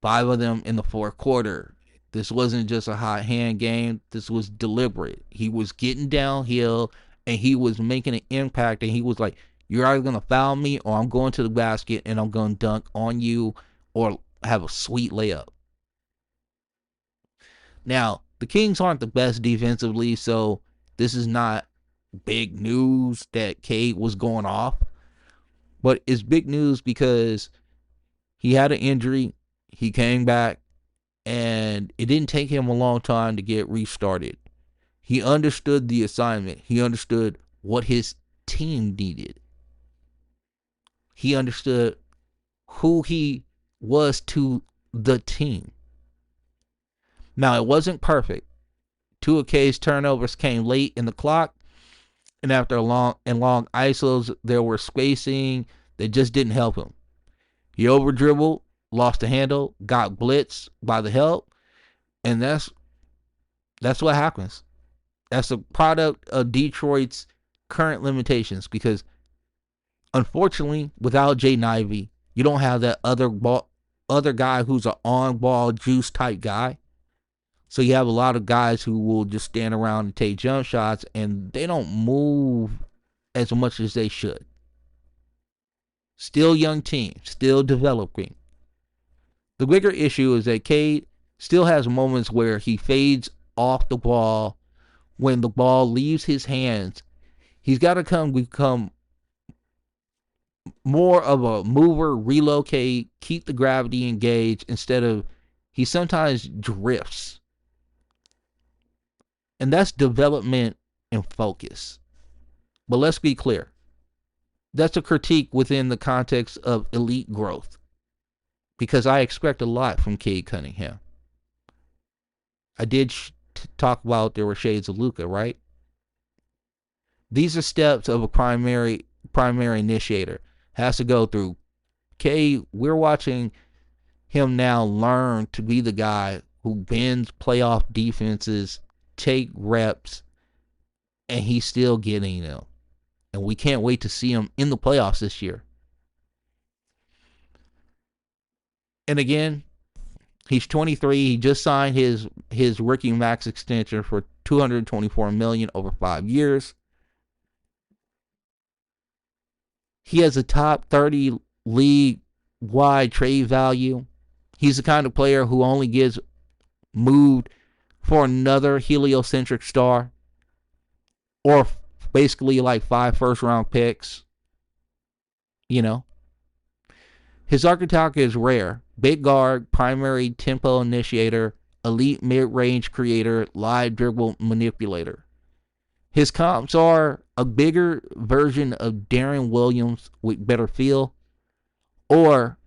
5 of them in the fourth quarter. This wasn't just a hot hand game. This was deliberate. He was getting downhill and he was making an impact, and he was like, you're either going to foul me or I'm going to the basket and I'm going to dunk on you or have a sweet layup. Now, the Kings aren't the best defensively, so this is not big news that Cade was going off. But it's big news because he had an injury, he came back, and it didn't take him a long time to get restarted. He understood the assignment. He understood what his team needed. He understood who he was to the team. Now, it wasn't perfect. 2 of Cade's turnovers came late in the clock, and after long isos, there were spacing that just didn't help him. He over-dribbled, lost the handle, got blitzed by the help, and that's what happens. That's a product of Detroit's current limitations, because unfortunately, without Jaden Ivey, you don't have that other guy who's an on-ball juice type guy. So you have a lot of guys who will just stand around and take jump shots, and they don't move as much as they should. Still young team, still developing. The bigger issue is that Cade still has moments where he fades off the ball when the ball leaves his hands. He's got to become more of a mover, relocate, keep the gravity engaged instead of he sometimes drifts. And that's development and focus. But let's be clear. That's a critique within the context of elite growth. Because I expect a lot from Cade Cunningham. I did talk about there were shades of Luka, right? These are steps of a primary initiator. Has to go through. Cade, we're watching him now learn to be the guy who bends playoff defenses, take reps, and he's still getting them. And we can't wait to see him in the playoffs this year. And again, he's 23. He just signed his rookie max extension for $224 million over 5 years. He has a top 30 league-wide trade value. He's the kind of player who only gets moved for another heliocentric star or basically like 5 first-round picks. You know? His archetype is rare. Big guard, primary tempo initiator, elite mid-range creator, live dribble manipulator. His comps are a bigger version of Darren Williams with better feel, or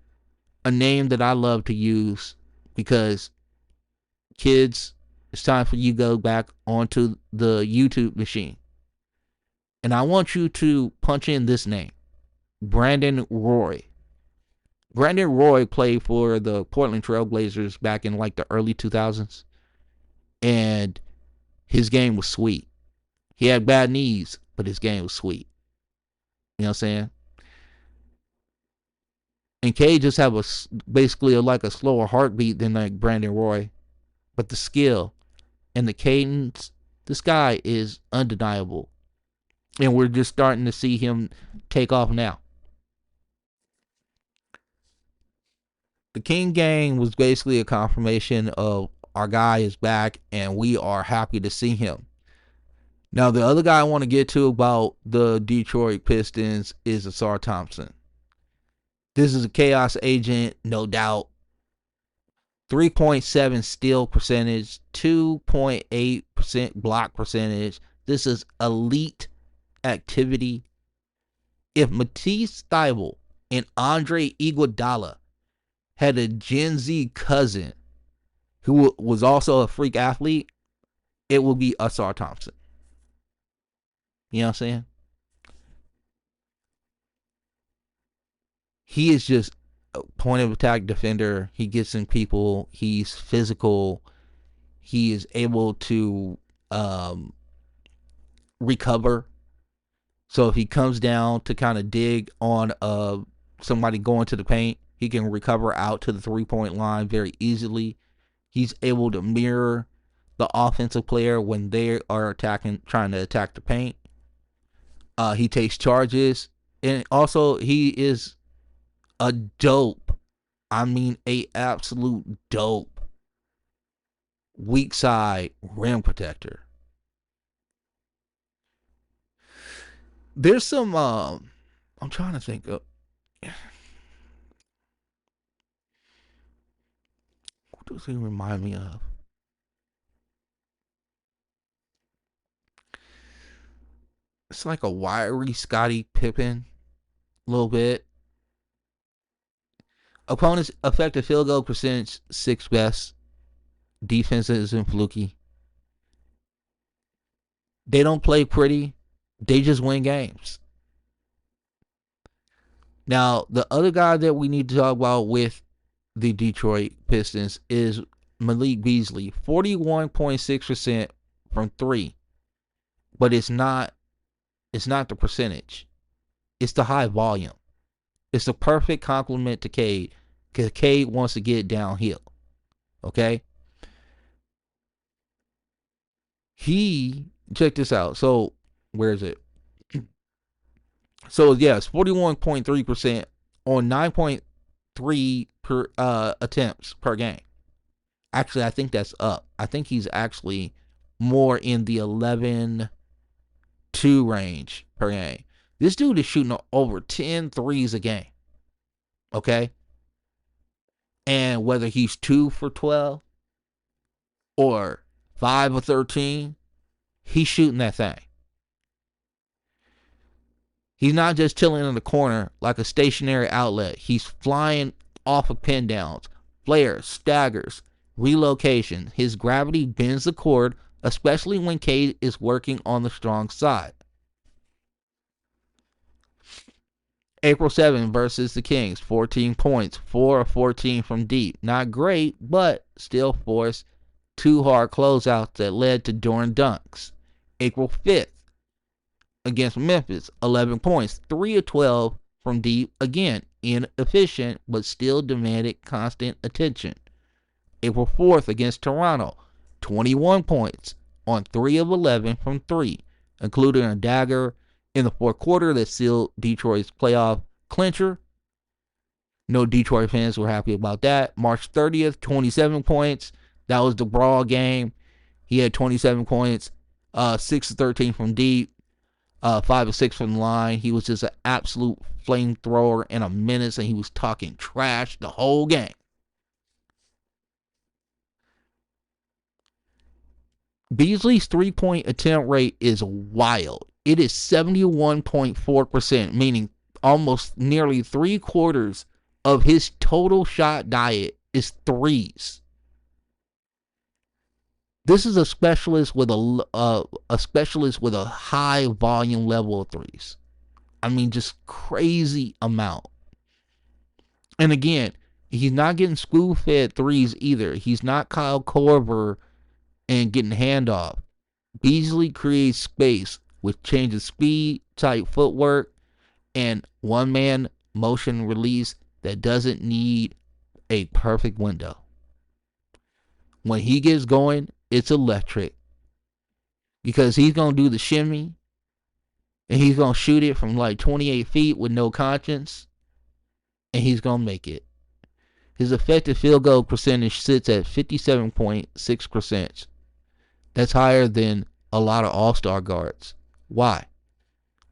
a name that I love to use because, kids, it's time for you to go back onto the YouTube machine. And I want you to punch in this name, Brandon Roy. Brandon Roy played for the Portland Trailblazers back in like the early 2000s. And his game was sweet. He had bad knees, but his game was sweet. You know what I'm saying? And Cade just have basically like a slower heartbeat than like Brandon Roy. But the skill and the cadence, this guy is undeniable. And we're just starting to see him take off now. The King Gang was basically a confirmation of our guy is back and we are happy to see him. Now, the other guy I want to get to about the Detroit Pistons is Amen Thompson. This is a chaos agent, no doubt. 3.7 steal percentage, 2.8% block percentage. This is elite activity. If Matisse Thybulle and Andre Iguodala had a Gen Z cousin who was also a freak athlete, it would be Amen Thompson. You know what I'm saying? He is just a point of attack defender. He gets in people. He's physical. He is able to recover. So if he comes down to kind of dig on somebody going to the paint, he can recover out to the 3-point line very easily. He's able to mirror the offensive player when they are trying to attack the paint. He takes charges. And also, he is a dope, a absolute dope weak side rim protector. There's some, I'm trying to think of, what does he remind me of? It's like a wiry Scottie Pippen, a little bit. Opponents' effective field goal percentage, 6th best. Defense isn't fluky. They don't play pretty. They just win games. Now, the other guy that we need to talk about with the Detroit Pistons is Malik Beasley. 41.6% from 3. But it's not the percentage. It's the high volume. It's the perfect complement to Cade, because Cade wants to get downhill. Okay? check this out. So where is it? So yes, 41.3% on 9.3 per attempts per game. Actually, I think that's up. I think he's actually more in the 11-2 range per game. This dude is shooting over 10 threes a game. Okay? And whether he's 2 for 12 or 5 or 13, he's shooting that thing. He's not just chilling in the corner like a stationary outlet. He's flying off of pin downs, flares, staggers, relocation. His gravity bends the court, especially when Cade is working on the strong side. April 7 versus the Kings, 14 points, 4 of 14 from deep. Not great, but still forced 2 hard closeouts that led to Jordan dunks. April 5th against Memphis, 11 points, 3 of 12 from deep. Again, inefficient, but still demanded constant attention. April 4th against Toronto, 21 points on 3 of 11 from 3, including a dagger in the fourth quarter that sealed Detroit's playoff clincher. No Detroit fans were happy about that. March 30th, 27 points. That was the brawl game. He had 27 points, 6 of 13 from deep, 5 of 6 from the line. He was just an absolute flamethrower and a menace, and he was talking trash the whole game. Beasley's 3-point attempt rate is wild. It is 71.4%, meaning almost nearly 3/4 of his total shot diet is threes. This is a specialist with a high volume level of threes. I mean, just crazy amount. And again, he's not getting spoon-fed threes either. He's not Kyle Korver and getting handoff. Beasley creates space with change of speed, tight footwork, and one-man motion release that doesn't need a perfect window. When he gets going, it's electric. Because he's going to do the shimmy, and he's going to shoot it from like 28 feet with no conscience, and he's going to make it. His effective field goal percentage sits at 57.6%. That's higher than a lot of all-star guards. Why?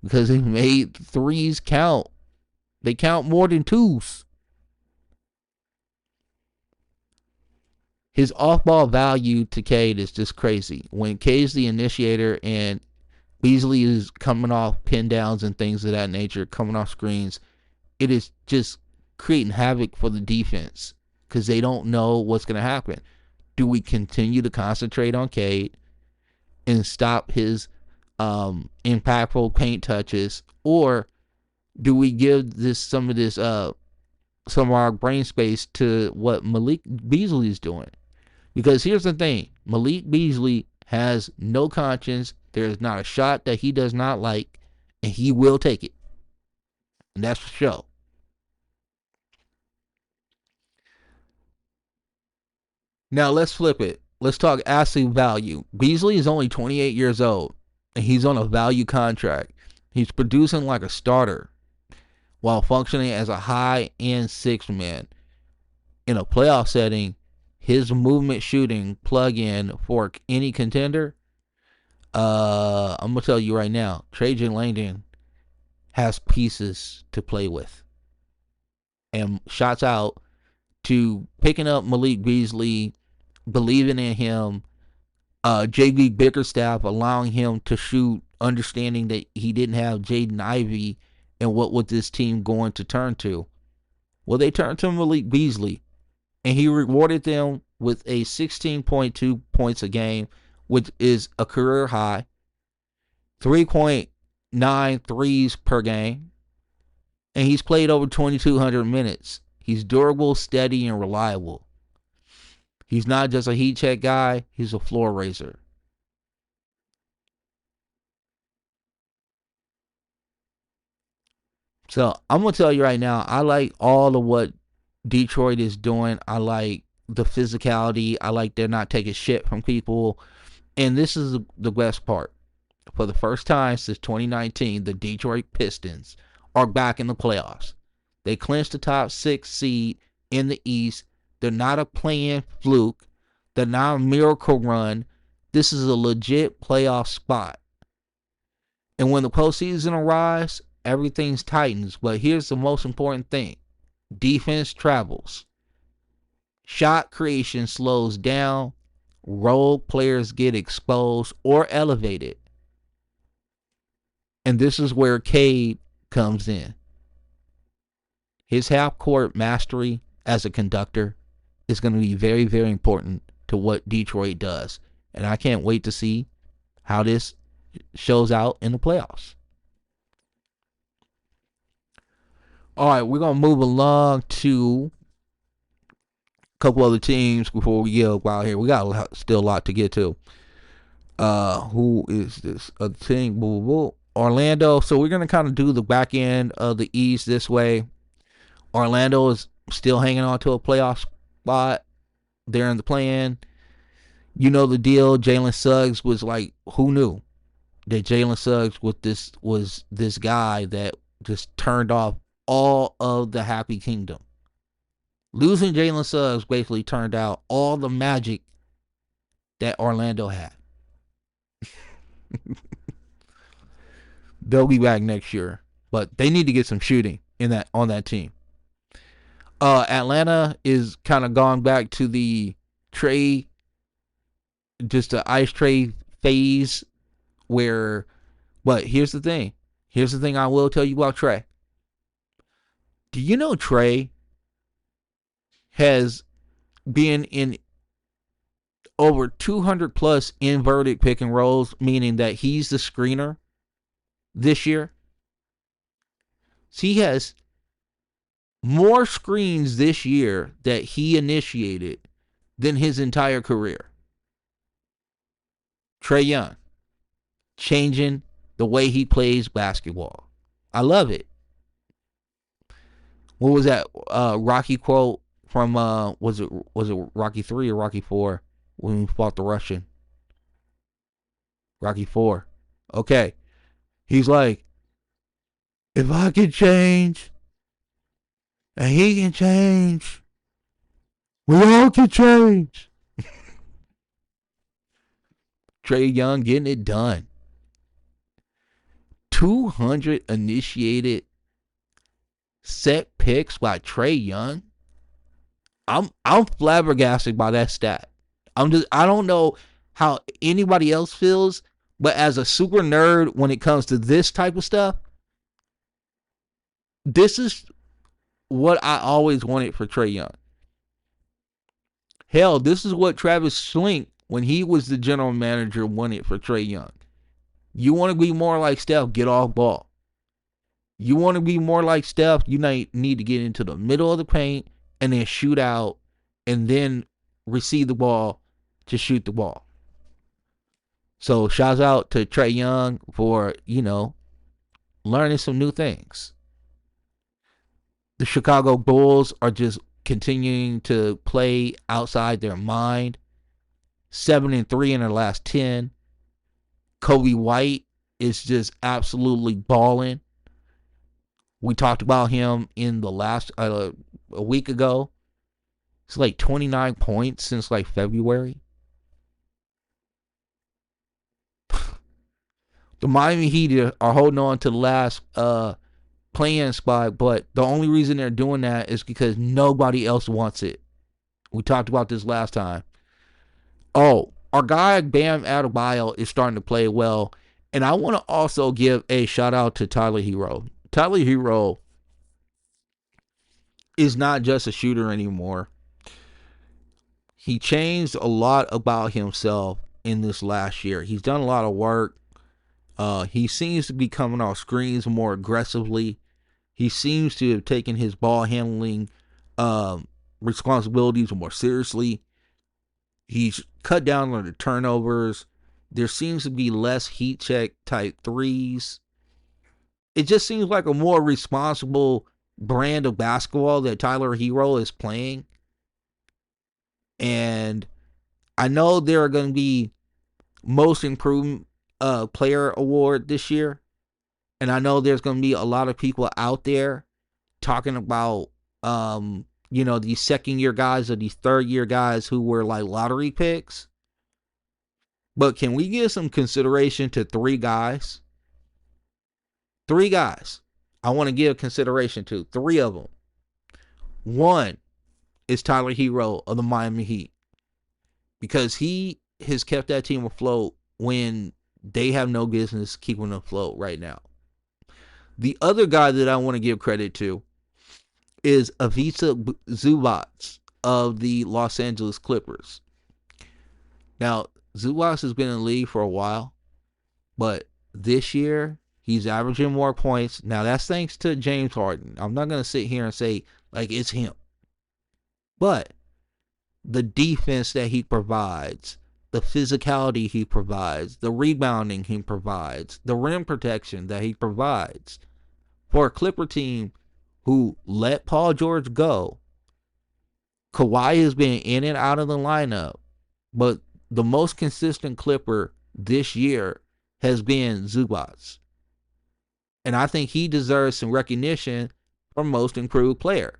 Because he made threes count. They count more than twos. His off-ball value to Cade is just crazy. When Cade's the initiator and Beasley is coming off pin downs and things of that nature, coming off screens, it is just creating havoc for the defense because they don't know what's going to happen. Do we continue to concentrate on Cade and stop his impactful paint touches, or do we give some of our brain space to what Malik Beasley is doing? Because here's the thing, Malik Beasley has no conscience. There is not a shot that he does not like, and he will take it. And that's for sure. Now let's flip it. Let's talk absolute value. Beasley is only 28 years old, and he's on a value contract. He's producing like a starter while functioning as a high-end sixth man. In a playoff setting, his movement shooting plug-in for any contender, I'm going to tell you right now, Trajan Langdon has pieces to play with. And shots out to picking up Malik Beasley, believing in him, J.B. Bickerstaff allowing him to shoot, understanding that he didn't have Jaden Ivey, and what was this team going to turn to? Well, they turned to Malik Beasley, and he rewarded them with a 16.2 points a game, which is a career high, 3.9 threes per game, and he's played over 2,200 minutes. He's durable, steady, and reliable. He's not just a heat check guy, he's a floor raiser. So I'm going to tell you right now, I like all of what Detroit is doing. I like the physicality. I like they're not taking shit from people. And this is the best part. For the first time since 2019, the Detroit Pistons are back in the playoffs. They clinched the top 6 seed in the East. They're not a play-in fluke. They're not a miracle run. This is a legit playoff spot. And when the postseason arrives, everything tightens. But here's the most important thing. Defense travels. Shot creation slows down. Role players get exposed or elevated. And this is where Cade comes in. His half-court mastery as a conductor is going to be very, very important to what Detroit does. And I can't wait to see how this shows out in the playoffs. All right, we're going to move along to a couple other teams before we get up out here. We got still a lot to get to. Who is this other team? Orlando. So we're going to kind of do the back end of the East this way. Orlando is still hanging on to a playoff spot. They're in the play-in. You know the deal. Jalen Suggs was like, who knew that Jalen Suggs was this guy that just turned off all of the happy kingdom. Losing Jalen Suggs basically turned out all the magic that Orlando had. They'll be back next year, but they need to get some shooting on that team. Atlanta is kind of gone back to the trade, just the ice trade phase where, but here's the thing. Here's the thing I will tell you about Trey. Do you know Trey has been in over 200 plus inverted pick and rolls, meaning that he's the screener this year? So he has more screens this year that he initiated than his entire career. Trae Young, changing the way he plays basketball. I love it. What was that Rocky quote from, was it Rocky 3 or Rocky 4 when we fought the Russian? Rocky 4. Okay. He's like, if I can change, and he can change, we all can change. Trae Young getting it done. 200 initiated set picks by Trae Young. I'm flabbergasted by that stat. I don't know how anybody else feels, but as a super nerd when it comes to this type of stuff, this is what I always wanted for Trae Young. Hell, this is what Travis Schlenk, when he was the general manager, wanted for Trae Young. You want to be more like Steph, get off ball. You want to be more like Steph, you need to get into the middle of the paint and then shoot out and then receive the ball to shoot the ball. So shouts out to Trae Young for, learning some new things. The Chicago Bulls are just continuing to play outside their mind. 7-3 in their last 10. Kobe White is just absolutely balling. We talked about him in the last a week ago. It's like 29 points since like February. The Miami Heat are holding on to the last play-in spot, but the only reason they're doing that is because nobody else wants it. We talked about this last time. Oh, our guy Bam Adebayo is starting to play well, and I want to also give a shout out to Tyler Hero. Tyler Hero is not just a shooter anymore. He changed a lot about himself in this last year. He's done a lot of work. He seems to be coming off screens more aggressively. He seems to have taken his ball handling responsibilities more seriously. He's cut down on the turnovers. There seems to be less heat check type threes. It just seems like a more responsible brand of basketball that Tyler Hero is playing. And I know there are going to be most improved player award this year. And I know there's going to be a lot of people out there talking about, these second year guys or these third year guys who were like lottery picks. But can we give some consideration to three guys? Three guys I want to give consideration to. Three of them. One is Tyler Hero of the Miami Heat, because he has kept that team afloat when they have no business keeping them afloat right now. The other guy that I want to give credit to is Ivica Zubac of the Los Angeles Clippers. Now, Zubac has been in the league for a while, but this year he's averaging more points. Now, that's thanks to James Harden. I'm not going to sit here and say, like, it's him. But the defense that he provides, the physicality he provides, the rebounding he provides, the rim protection that he provides for a Clipper team who let Paul George go. Kawhi has been in and out of the lineup, but the most consistent Clipper this year has been Zubac. And I think he deserves some recognition for most improved player.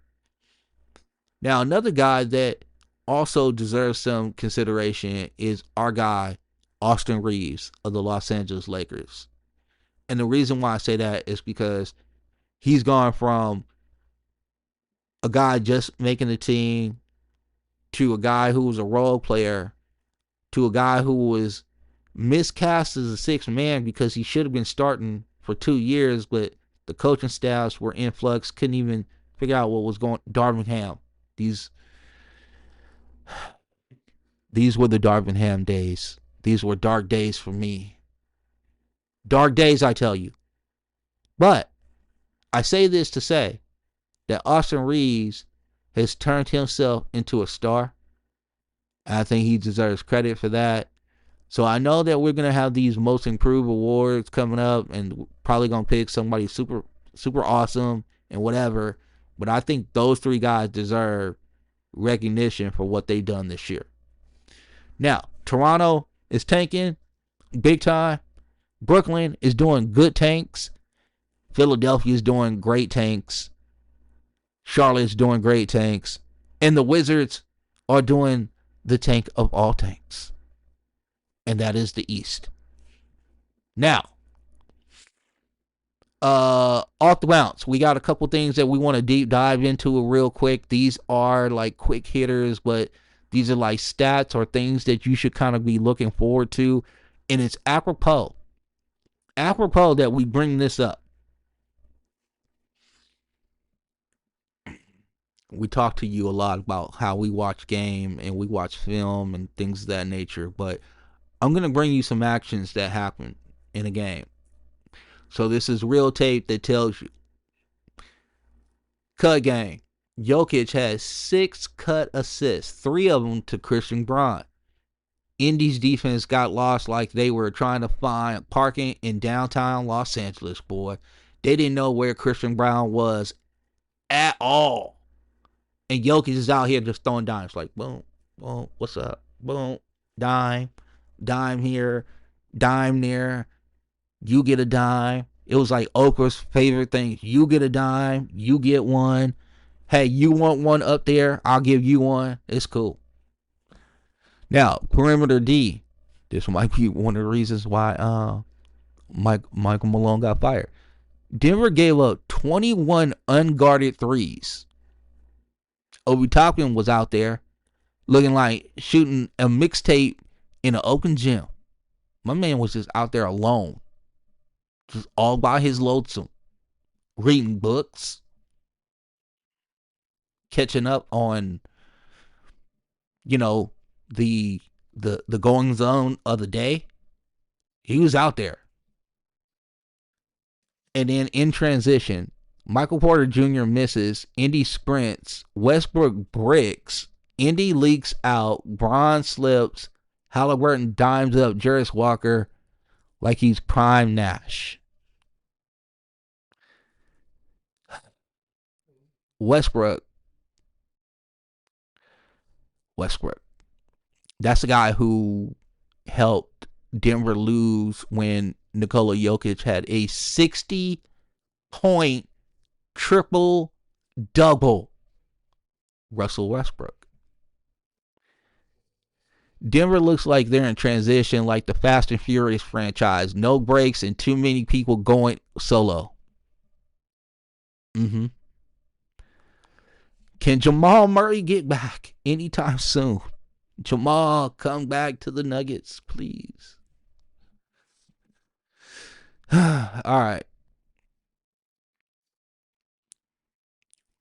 Now, another guy that also deserves some consideration is our guy, Austin Reeves of the Los Angeles Lakers. And the reason why I say that is because he's gone from a guy just making the team to a guy who was a role player to a guy who was miscast as a sixth man because he should have been starting for 2 years, but the coaching staffs were in flux, couldn't even figure out what was going on. Darvin Ham. These were the Darvin Ham days. These were dark days for me. Dark days, I tell you. But I say this to say that Austin Reeves has turned himself into a star. I think he deserves credit for that. So I know that we're going to have these most improved awards coming up, and probably going to pick somebody super, super awesome and whatever. But I think those three guys deserve recognition for what they've done this year. Now, Toronto is tanking big time. Brooklyn is doing good tanks. Philadelphia is doing great tanks. Charlotte's doing great tanks. And the Wizards are doing the tank of all tanks. And that is the East. Now, off the bounce, we got a couple things that we want to deep dive into real quick. These are like quick hitters, but these are like stats or things that you should kind of be looking forward to. And it's apropos that we bring this up. We talk to you a lot about how we watch game and we watch film and things of that nature, but I'm going to bring you some actions that happen in a game. So this is real tape that tells you. Cut game. Jokic has 6 cut assists, 3 of them to Christian Braun. Indy's defense got lost like they were trying to find parking in downtown Los Angeles, boy. They didn't know where Christian Braun was at all. And Jokic is out here just throwing dimes like, boom, boom, what's up? Boom, dime here, dime there. You get a dime. It was like Oprah's favorite thing. You get a dime, you get one. Hey, you want one up there? I'll give you one. It's cool. Now, perimeter D. This might be one of the reasons why Michael Malone got fired. Denver gave up 21 unguarded threes. Obi Toppin was out there looking like shooting a mixtape in an open gym. My man was just out there alone. Just all by his lonesome. Reading books. Catching up on, the goings on of the day. He was out there. And then in transition, Michael Porter Jr. misses. Indy sprints. Westbrook bricks. Indy leaks out. Bron slips. Halliburton dimes up Jarris Walker like he's prime Nash. Westbrook. That's the guy who helped Denver lose when Nikola Jokic had a 60-point triple-double. Russell Westbrook. Denver looks like they're in transition like the Fast and Furious franchise. No breaks and too many people going solo. Can Jamal Murray get back anytime soon? Jamal, come back to the Nuggets, please. All right.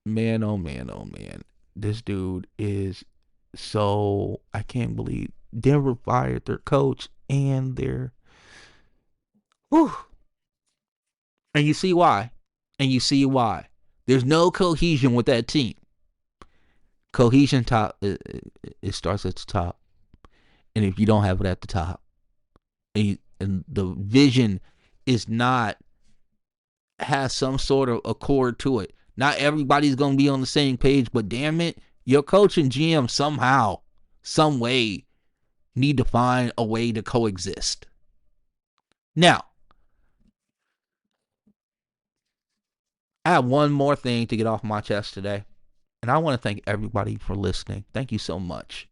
Man, oh man, oh man. This dude is so... I can't believe Denver fired their coach and their... Whew. And you see why. There's no cohesion with that team. Cohesion top, it starts at the top. And if you don't have it at the top, and the vision is not... has some sort of accord to it. Not everybody's going to be on the same page, but damn it, your coach and GM somehow, some way, need to find a way to coexist. Now, I have one more thing to get off my chest today, and I want to thank everybody for listening. Thank you so much.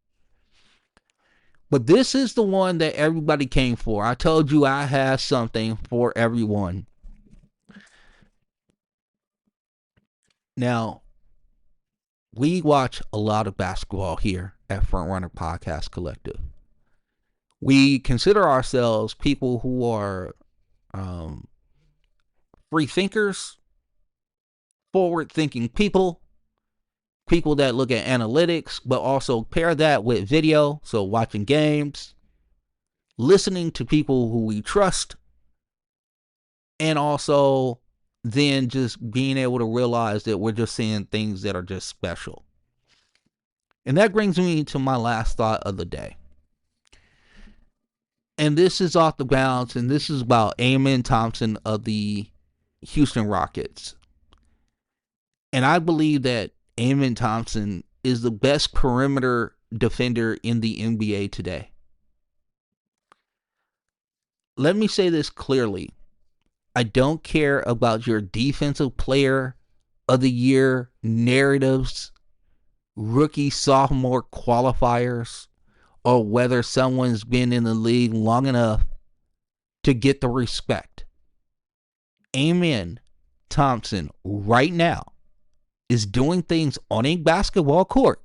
But this is the one that everybody came for. I told you I have something for everyone. Now, we watch a lot of basketball here at Frontrunner Podcast Collective. We consider ourselves people who are free thinkers, forward-thinking people that look at analytics, but also pair that with video, so watching games, listening to people who we trust, and also then just being able to realize that we're just seeing things that are just special. And that brings me to my last thought of the day. And this is off the bounds, and this is about Amen Thompson of the Houston Rockets. And I believe that Amen Thompson is the best perimeter defender in the NBA today. Let me say this clearly. I don't care about your defensive player of the year narratives, rookie, sophomore qualifiers, or whether someone's been in the league long enough to get the respect. Amen Thompson right now is doing things on a basketball court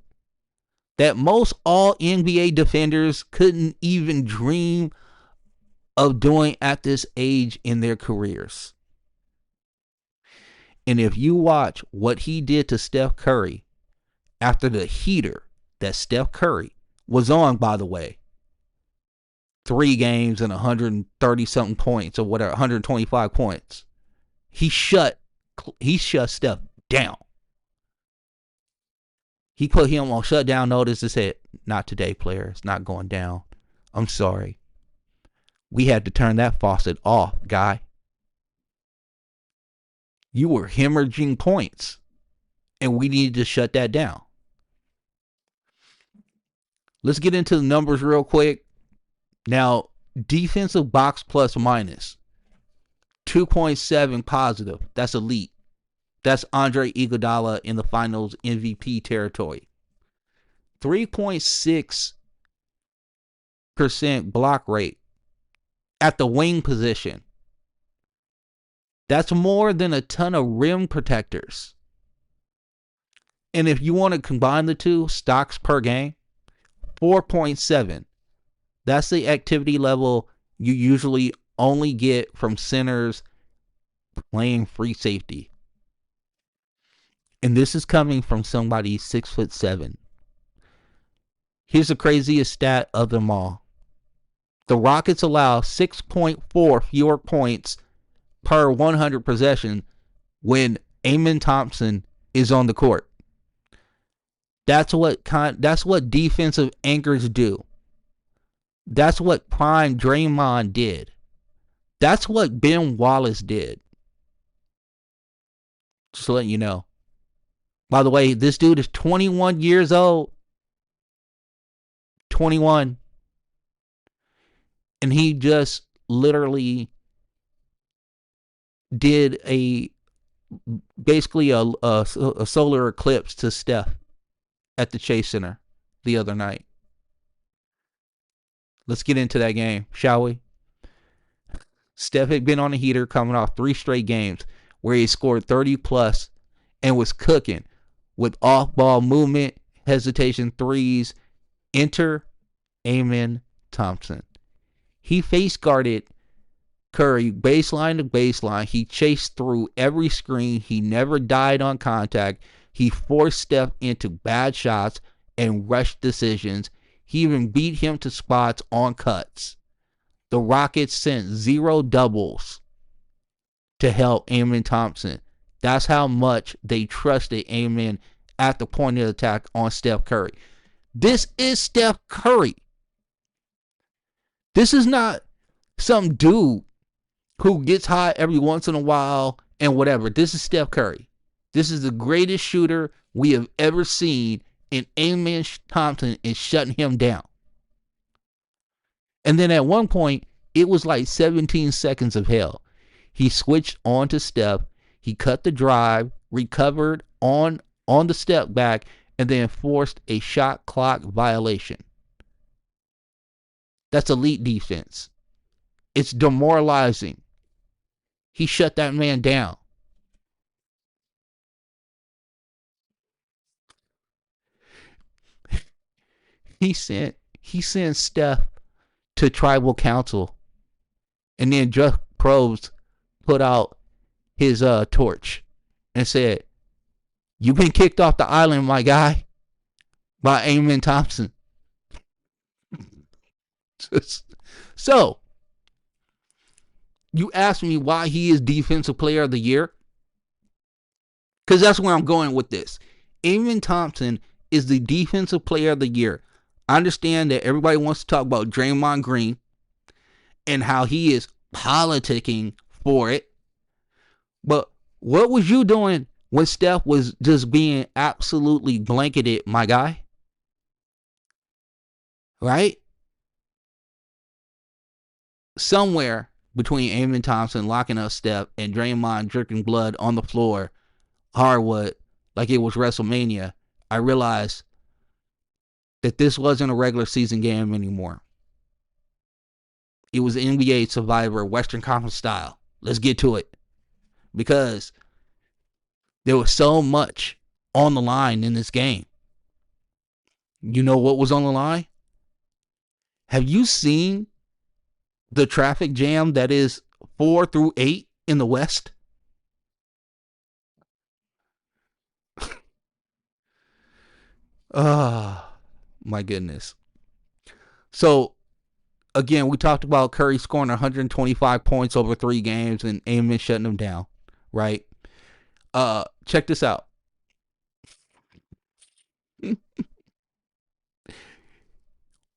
that most all NBA defenders couldn't even dream of doing at this age in their careers. And if you watch what he did to Steph Curry after the heater that Steph Curry was on, by the way, 3 games and 130 something points or whatever, 125 points, he shut Steph down. He put him on shutdown notice and said, "Not today, player. It's not going down. I'm sorry. We had to turn that faucet off, guy. You were hemorrhaging points, and we needed to shut that down." Let's get into the numbers real quick. Now, defensive box plus minus, 2.7 positive. That's elite. That's Andre Iguodala in the finals MVP territory. 3.6% block rate at the wing position. That's more than a ton of rim protectors. And if you want to combine the two, stocks per game, 4.7. That's the activity level you usually only get from centers playing free safety. And this is coming from somebody 6'7". Here's the craziest stat of them all. The Rockets allow 6.4 fewer points per 100 possession when Amen Thompson is on the court. That's what defensive anchors do. That's what prime Draymond did. That's what Ben Wallace did. Just to let you know. By the way, this dude is 21 years old. 21. And he just literally did basically a solar eclipse to Steph at the Chase Center the other night. Let's get into that game, shall we? Steph had been on a heater coming off 3 straight games where he scored 30 plus and was cooking with off-ball movement, hesitation threes. Enter Amen Thompson. He face guarded Curry baseline to baseline. He chased through every screen. He never died on contact. He forced Steph into bad shots and rushed decisions. He even beat him to spots on cuts. The Rockets sent 0 doubles to help Amen Thompson. That's how much they trusted Amen at the point of attack on Steph Curry. This is Steph Curry. This is not some dude who gets hot every once in a while and whatever. This is Steph Curry. This is the greatest shooter we have ever seen, and Amen Thompson is shutting him down. And then at one point, it was like 17 seconds of hell. He switched on to Steph. He cut the drive, recovered on the step back, and then forced a shot clock violation. That's elite defense. It's demoralizing. He shut that man down. He sent Steph to tribal council, and then Jeff Probst put out his torch and said, "You've been kicked off the island, my guy, by Amen Thompson." So, you asked me why he is Defensive Player of the Year? Because that's where I'm going with this. Amen Thompson is the Defensive Player of the Year. I understand that everybody wants to talk about Draymond Green and how he is politicking for it. But what was you doing when Steph was just being absolutely blanketed, my guy? Right? Somewhere between Amen Thompson locking up Steph and Draymond drinking blood on the floor, hardwood, like it was WrestleMania, I realized that this wasn't a regular season game anymore. It was NBA Survivor Western Conference style. Let's get to it. Because there was so much on the line in this game. You know what was on the line? Have you seen the traffic jam that is 4 through 8 in the West? My goodness. So, again, we talked about Curry scoring 125 points over 3 games and Amen shutting him down, right? Check this out.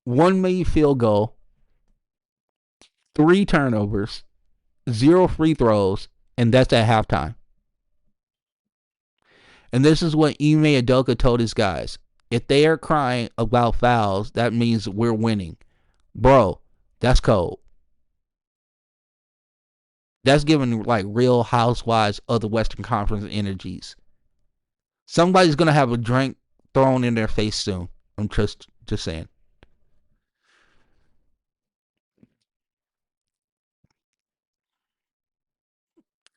One made field goal, 3 turnovers, 0 free throws, and that's at halftime. And this is what Ime Udoka told his guys. If they are crying about fouls, that means we're winning. Bro, that's cold. That's giving like Real Housewives of the Western Conference energies. Somebody's going to have a drink thrown in their face soon. I'm just saying.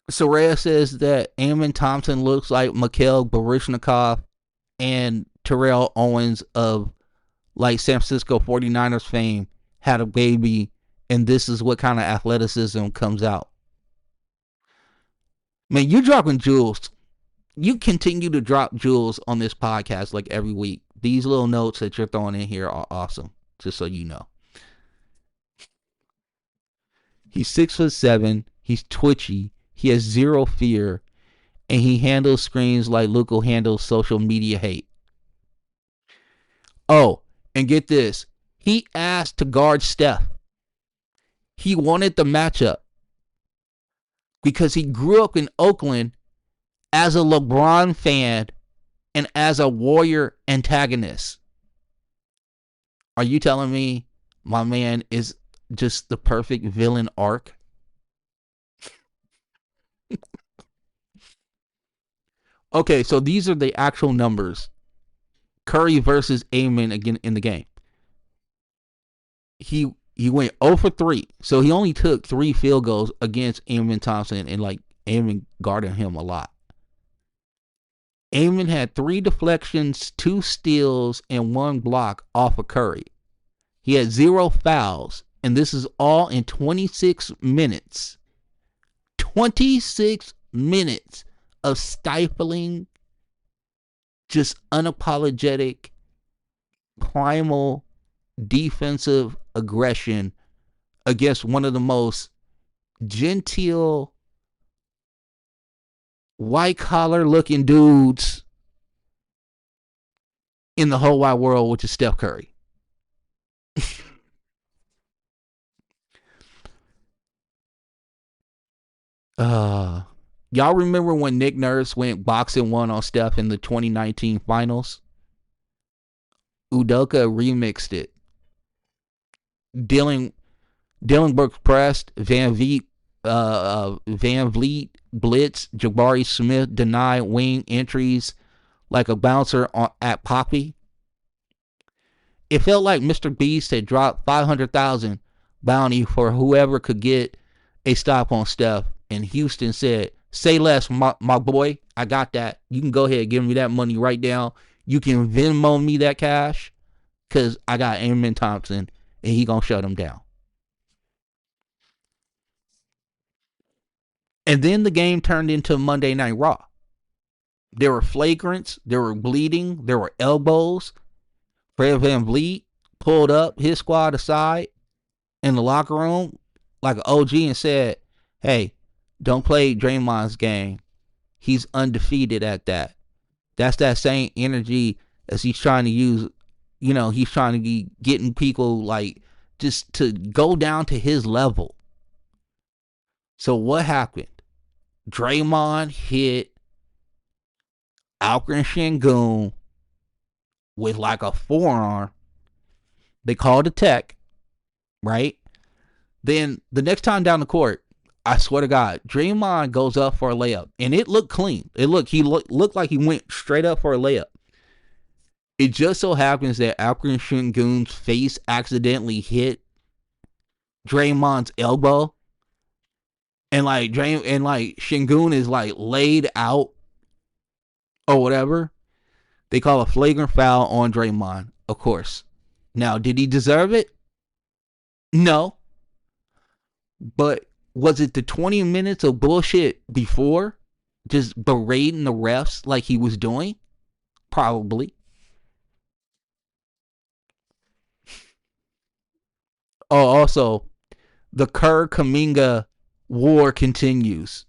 Soraya says that Amen Thompson looks like Mikhail Baryshnikov and Terrell Owens of like San Francisco 49ers fame had a baby, and this is what kind of athleticism comes out. Man, you're dropping jewels. You continue to drop jewels on this podcast like every week. These little notes that you're throwing in here are awesome, just so you know. He's 6'7". He's twitchy. He has 0 fear, and he handles screens like Luka handles social media hate. Oh, and get this. He asked to guard Steph. He wanted the matchup because he grew up in Oakland as a LeBron fan and as a Warrior antagonist. Are you telling me my man is just the perfect villain arc. Okay, so these are the actual numbers. Curry versus Amen again in the game. He went 0 for 3. So he only took 3 field goals against Amen Thompson, and like Amen guarded him a lot. Amen had 3 deflections, 2 steals, and 1 block off of Curry. He had 0 fouls, and this is all in 26 minutes. 26 minutes of stifling, just unapologetic, primal defensive aggression against one of the most genteel, white collar looking dudes in the whole wide world, which is Steph Curry. Y'all remember when Nick Nurse went boxing 1 on Steph in the 2019 finals? Udoka remixed it. Dylan Brooks pressed, Van Vliet blitz, Jabari Smith denied wing entries like a bouncer at Poppy. It felt like Mr. Beast had dropped 500,000 bounty for whoever could get a stop on Steph, and Houston said, "Say less, my boy. I got that. You can go ahead and give me that money right now. You can Venmo me that cash, because I got Amen Thompson, and he gonna shut him down." And then the game turned into Monday Night Raw. There were flagrants, there were bleeding, there were elbows. Fred VanVleet pulled up his squad aside in the locker room like an OG and said, "Hey, don't play Draymond's game. He's undefeated at that." That's that same energy as he's trying to use. He's trying to be getting people like just to go down to his level. So what happened? Draymond hit Alperen Sengun with like a forearm. They called a tech, right? Then the next time down the court, I swear to God, Draymond goes up for a layup, and it looked clean. He looked like he went straight up for a layup. It just so happens that Alperen Sengun's face accidentally hit Draymond's elbow, and like Sengun is like laid out or whatever. They call a flagrant foul on Draymond, of course. Now, did he deserve it? No. But was it the 20 minutes of bullshit before, just berating the refs like he was doing? Probably. Oh, also, the Kerr-Kuminga war continues.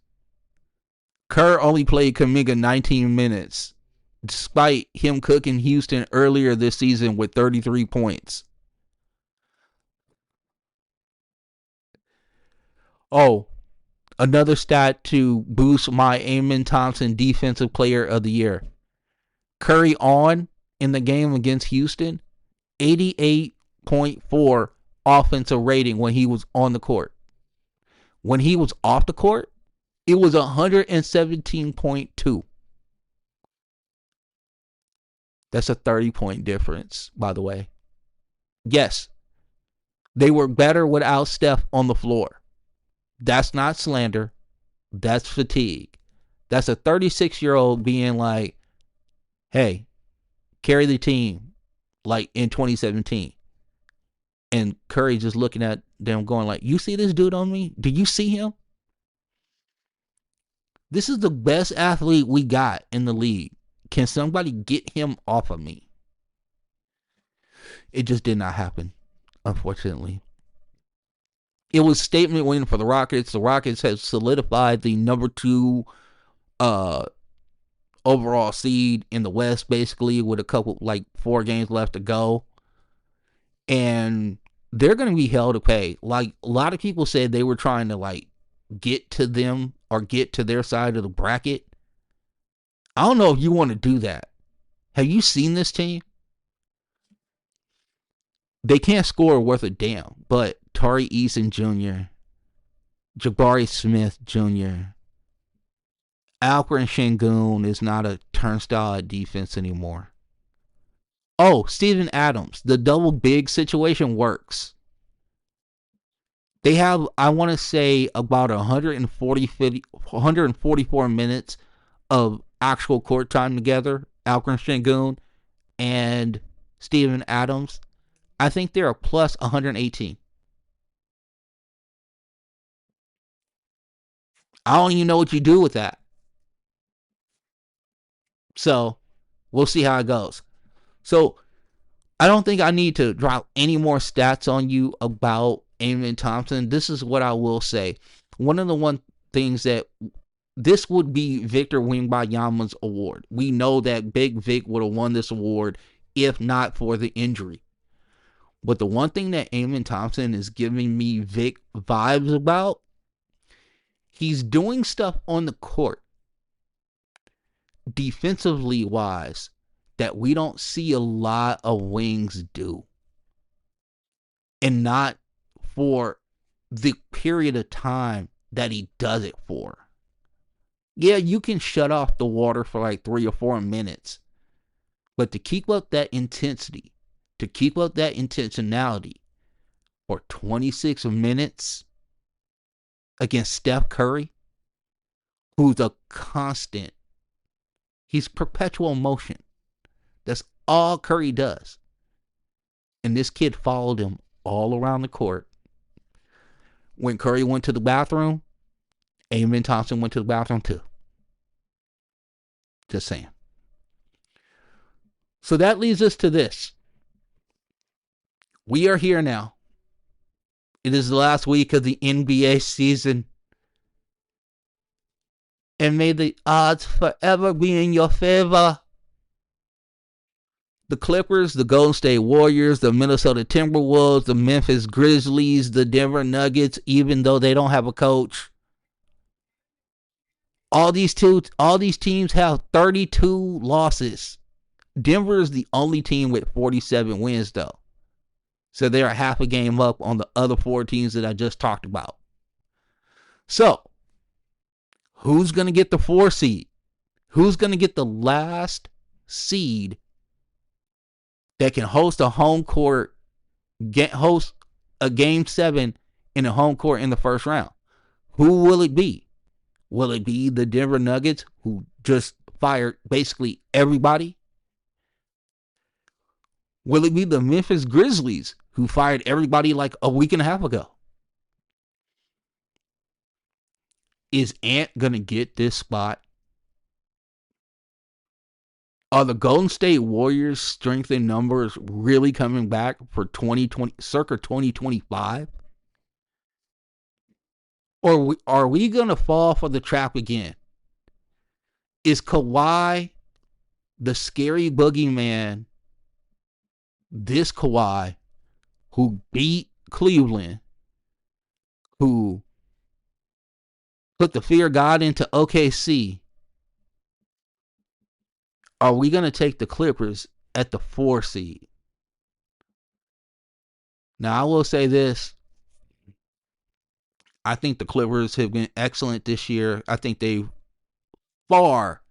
Kerr only played Kuminga 19 minutes, despite him cooking Houston earlier this season with 33 points. Oh, another stat to boost my Amen Thompson Defensive Player of the Year. Curry on in the game against Houston, 88.4 offensive rating when he was on the court. When he was off the court, it was 117.2. That's a 30-point difference, by the way. Yes, they were better without Steph on the floor. That's not slander. That's fatigue. That's a 36-year-old being like, "Hey, carry the team," like in 2017. And Curry just looking at them going like, "You see this dude on me? Do you see him? This is the best athlete we got in the league. Can somebody get him off of me?" It just did not happen, unfortunately. It was statement win for the Rockets. The Rockets have solidified the number 2 overall seed in the West, basically, with a couple, like 4 games left to go. And they're going to be hell to pay. Like, a lot of people said they were trying to, like, get to them or get to their side of the bracket. I don't know if you want to do that. Have you seen this team? They can't score worth a damn, but Tari Eason Jr., Jabari Smith Jr., Alperen Şengün is not a turnstile at defense anymore. Oh, Steven Adams. The double big situation works. They have, I want to say, about 144 minutes of actual court time together. Alperen Şengün and Steven Adams. I think they're a plus 118. I don't even know what you do with that. So we'll see how it goes. So I don't think I need to drop any more stats on you about Amen Thompson. This is what I will say. One of the things that this would be Victor Wembanyama's award. We know that Big Vic would have won this award if not for the injury. But the one thing that Amen Thompson is giving me Vic vibes about, he's doing stuff on the court, defensively wise, that we don't see a lot of wings do. And not for the period of time that he does it for. Yeah, you can shut off the water for like 3 or 4 minutes. But to keep up that intensity, to keep up that intentionality for 26 minutes against Steph Curry, who's a constant, he's perpetual motion. That's all Curry does. And this kid followed him all around the court. When Curry went to the bathroom, Amen Thompson went to the bathroom too. Just saying. So that leads us to this. We are here now. It is the last week of the NBA season. And may the odds forever be in your favor. The Clippers, the Golden State Warriors, the Minnesota Timberwolves, the Memphis Grizzlies, the Denver Nuggets, even though they don't have a coach. All these teams have 32 losses. Denver is the only team with 47 wins, though. So they're a half a game up on the other 4 teams that I just talked about. So, who's going to get the 4 seed? Who's going to get the last seed that can host a home court, host a game 7 in a home court in the first round? Who will it be? Will it be the Denver Nuggets, who just fired basically everybody? Will it be the Memphis Grizzlies, who fired everybody like a week and a half ago? Is Ant going to get this spot? Are the Golden State Warriors' strength in numbers really coming back for 2020, circa 2025? Or are we going to fall for the trap again? Is Kawhi the scary boogeyman? This Kawhi, who beat Cleveland, who put the fear of God into OKC, are we going to take the Clippers at the 4 seed? Now, I will say this. I think the Clippers have been excellent this year. I think they far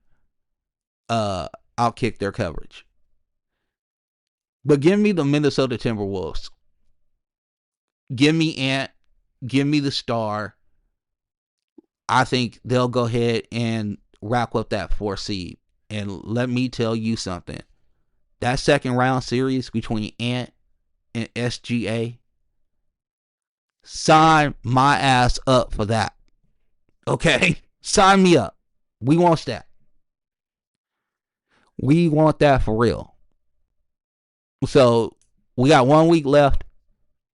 outkicked their coverage. But give me the Minnesota Timberwolves. Give me Ant. Give me the star. I think they'll go ahead and wrap up that 4 seed. And let me tell you something. That second round series between Ant and SGA, sign my ass up for that. Okay? Sign me up. We want that. We want that for real. So, we got 1 week left.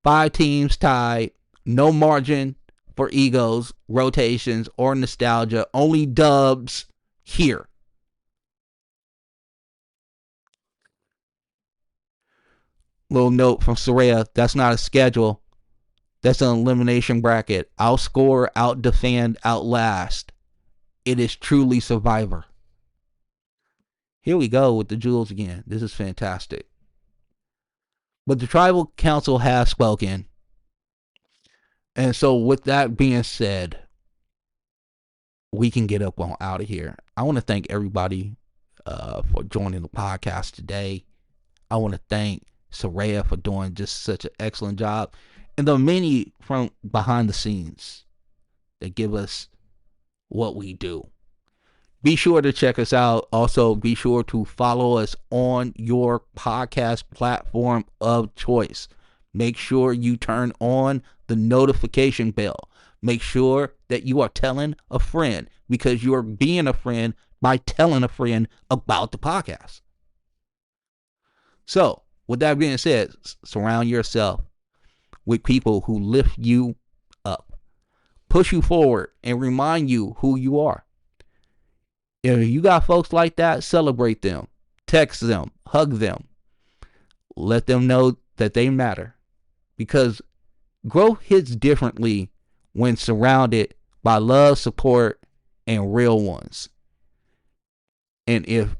5 teams tied. No margin for egos, rotations, or nostalgia. Only dubs here. Little note from Soraya. That's not a schedule. That's an elimination bracket. Outscore, outdefend, outlast. It is truly Survivor. Here we go with the jewels again. This is fantastic. But the tribal council has spoken. And so with that being said, we can get up on out of here. I want to thank everybody for joining the podcast today. I want to thank Soraya for doing just such an excellent job, and the many from behind the scenes that give us what we do. Be sure to check us out. Also, be sure to follow us on your podcast platform of choice. Make sure you turn on the notification bell. Make sure that you are telling a friend, because you are being a friend by telling a friend about the podcast. So, with that being said, surround yourself with people who lift you up, push you forward, and remind you who you are. If you got folks like that, celebrate them, text them, hug them, let them know that they matter, because growth hits differently when surrounded by love, support, and real ones. And if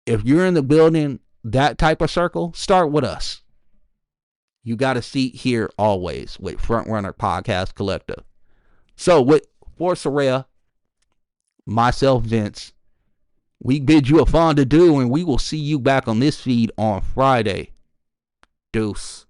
you're in the building, that type of circle, start with us. You got a seat here always with Frontrunner Podcast Collective. So for Soraya, myself, Vince, we bid you a fond adieu, and we will see you back on this feed on Friday. Deuce.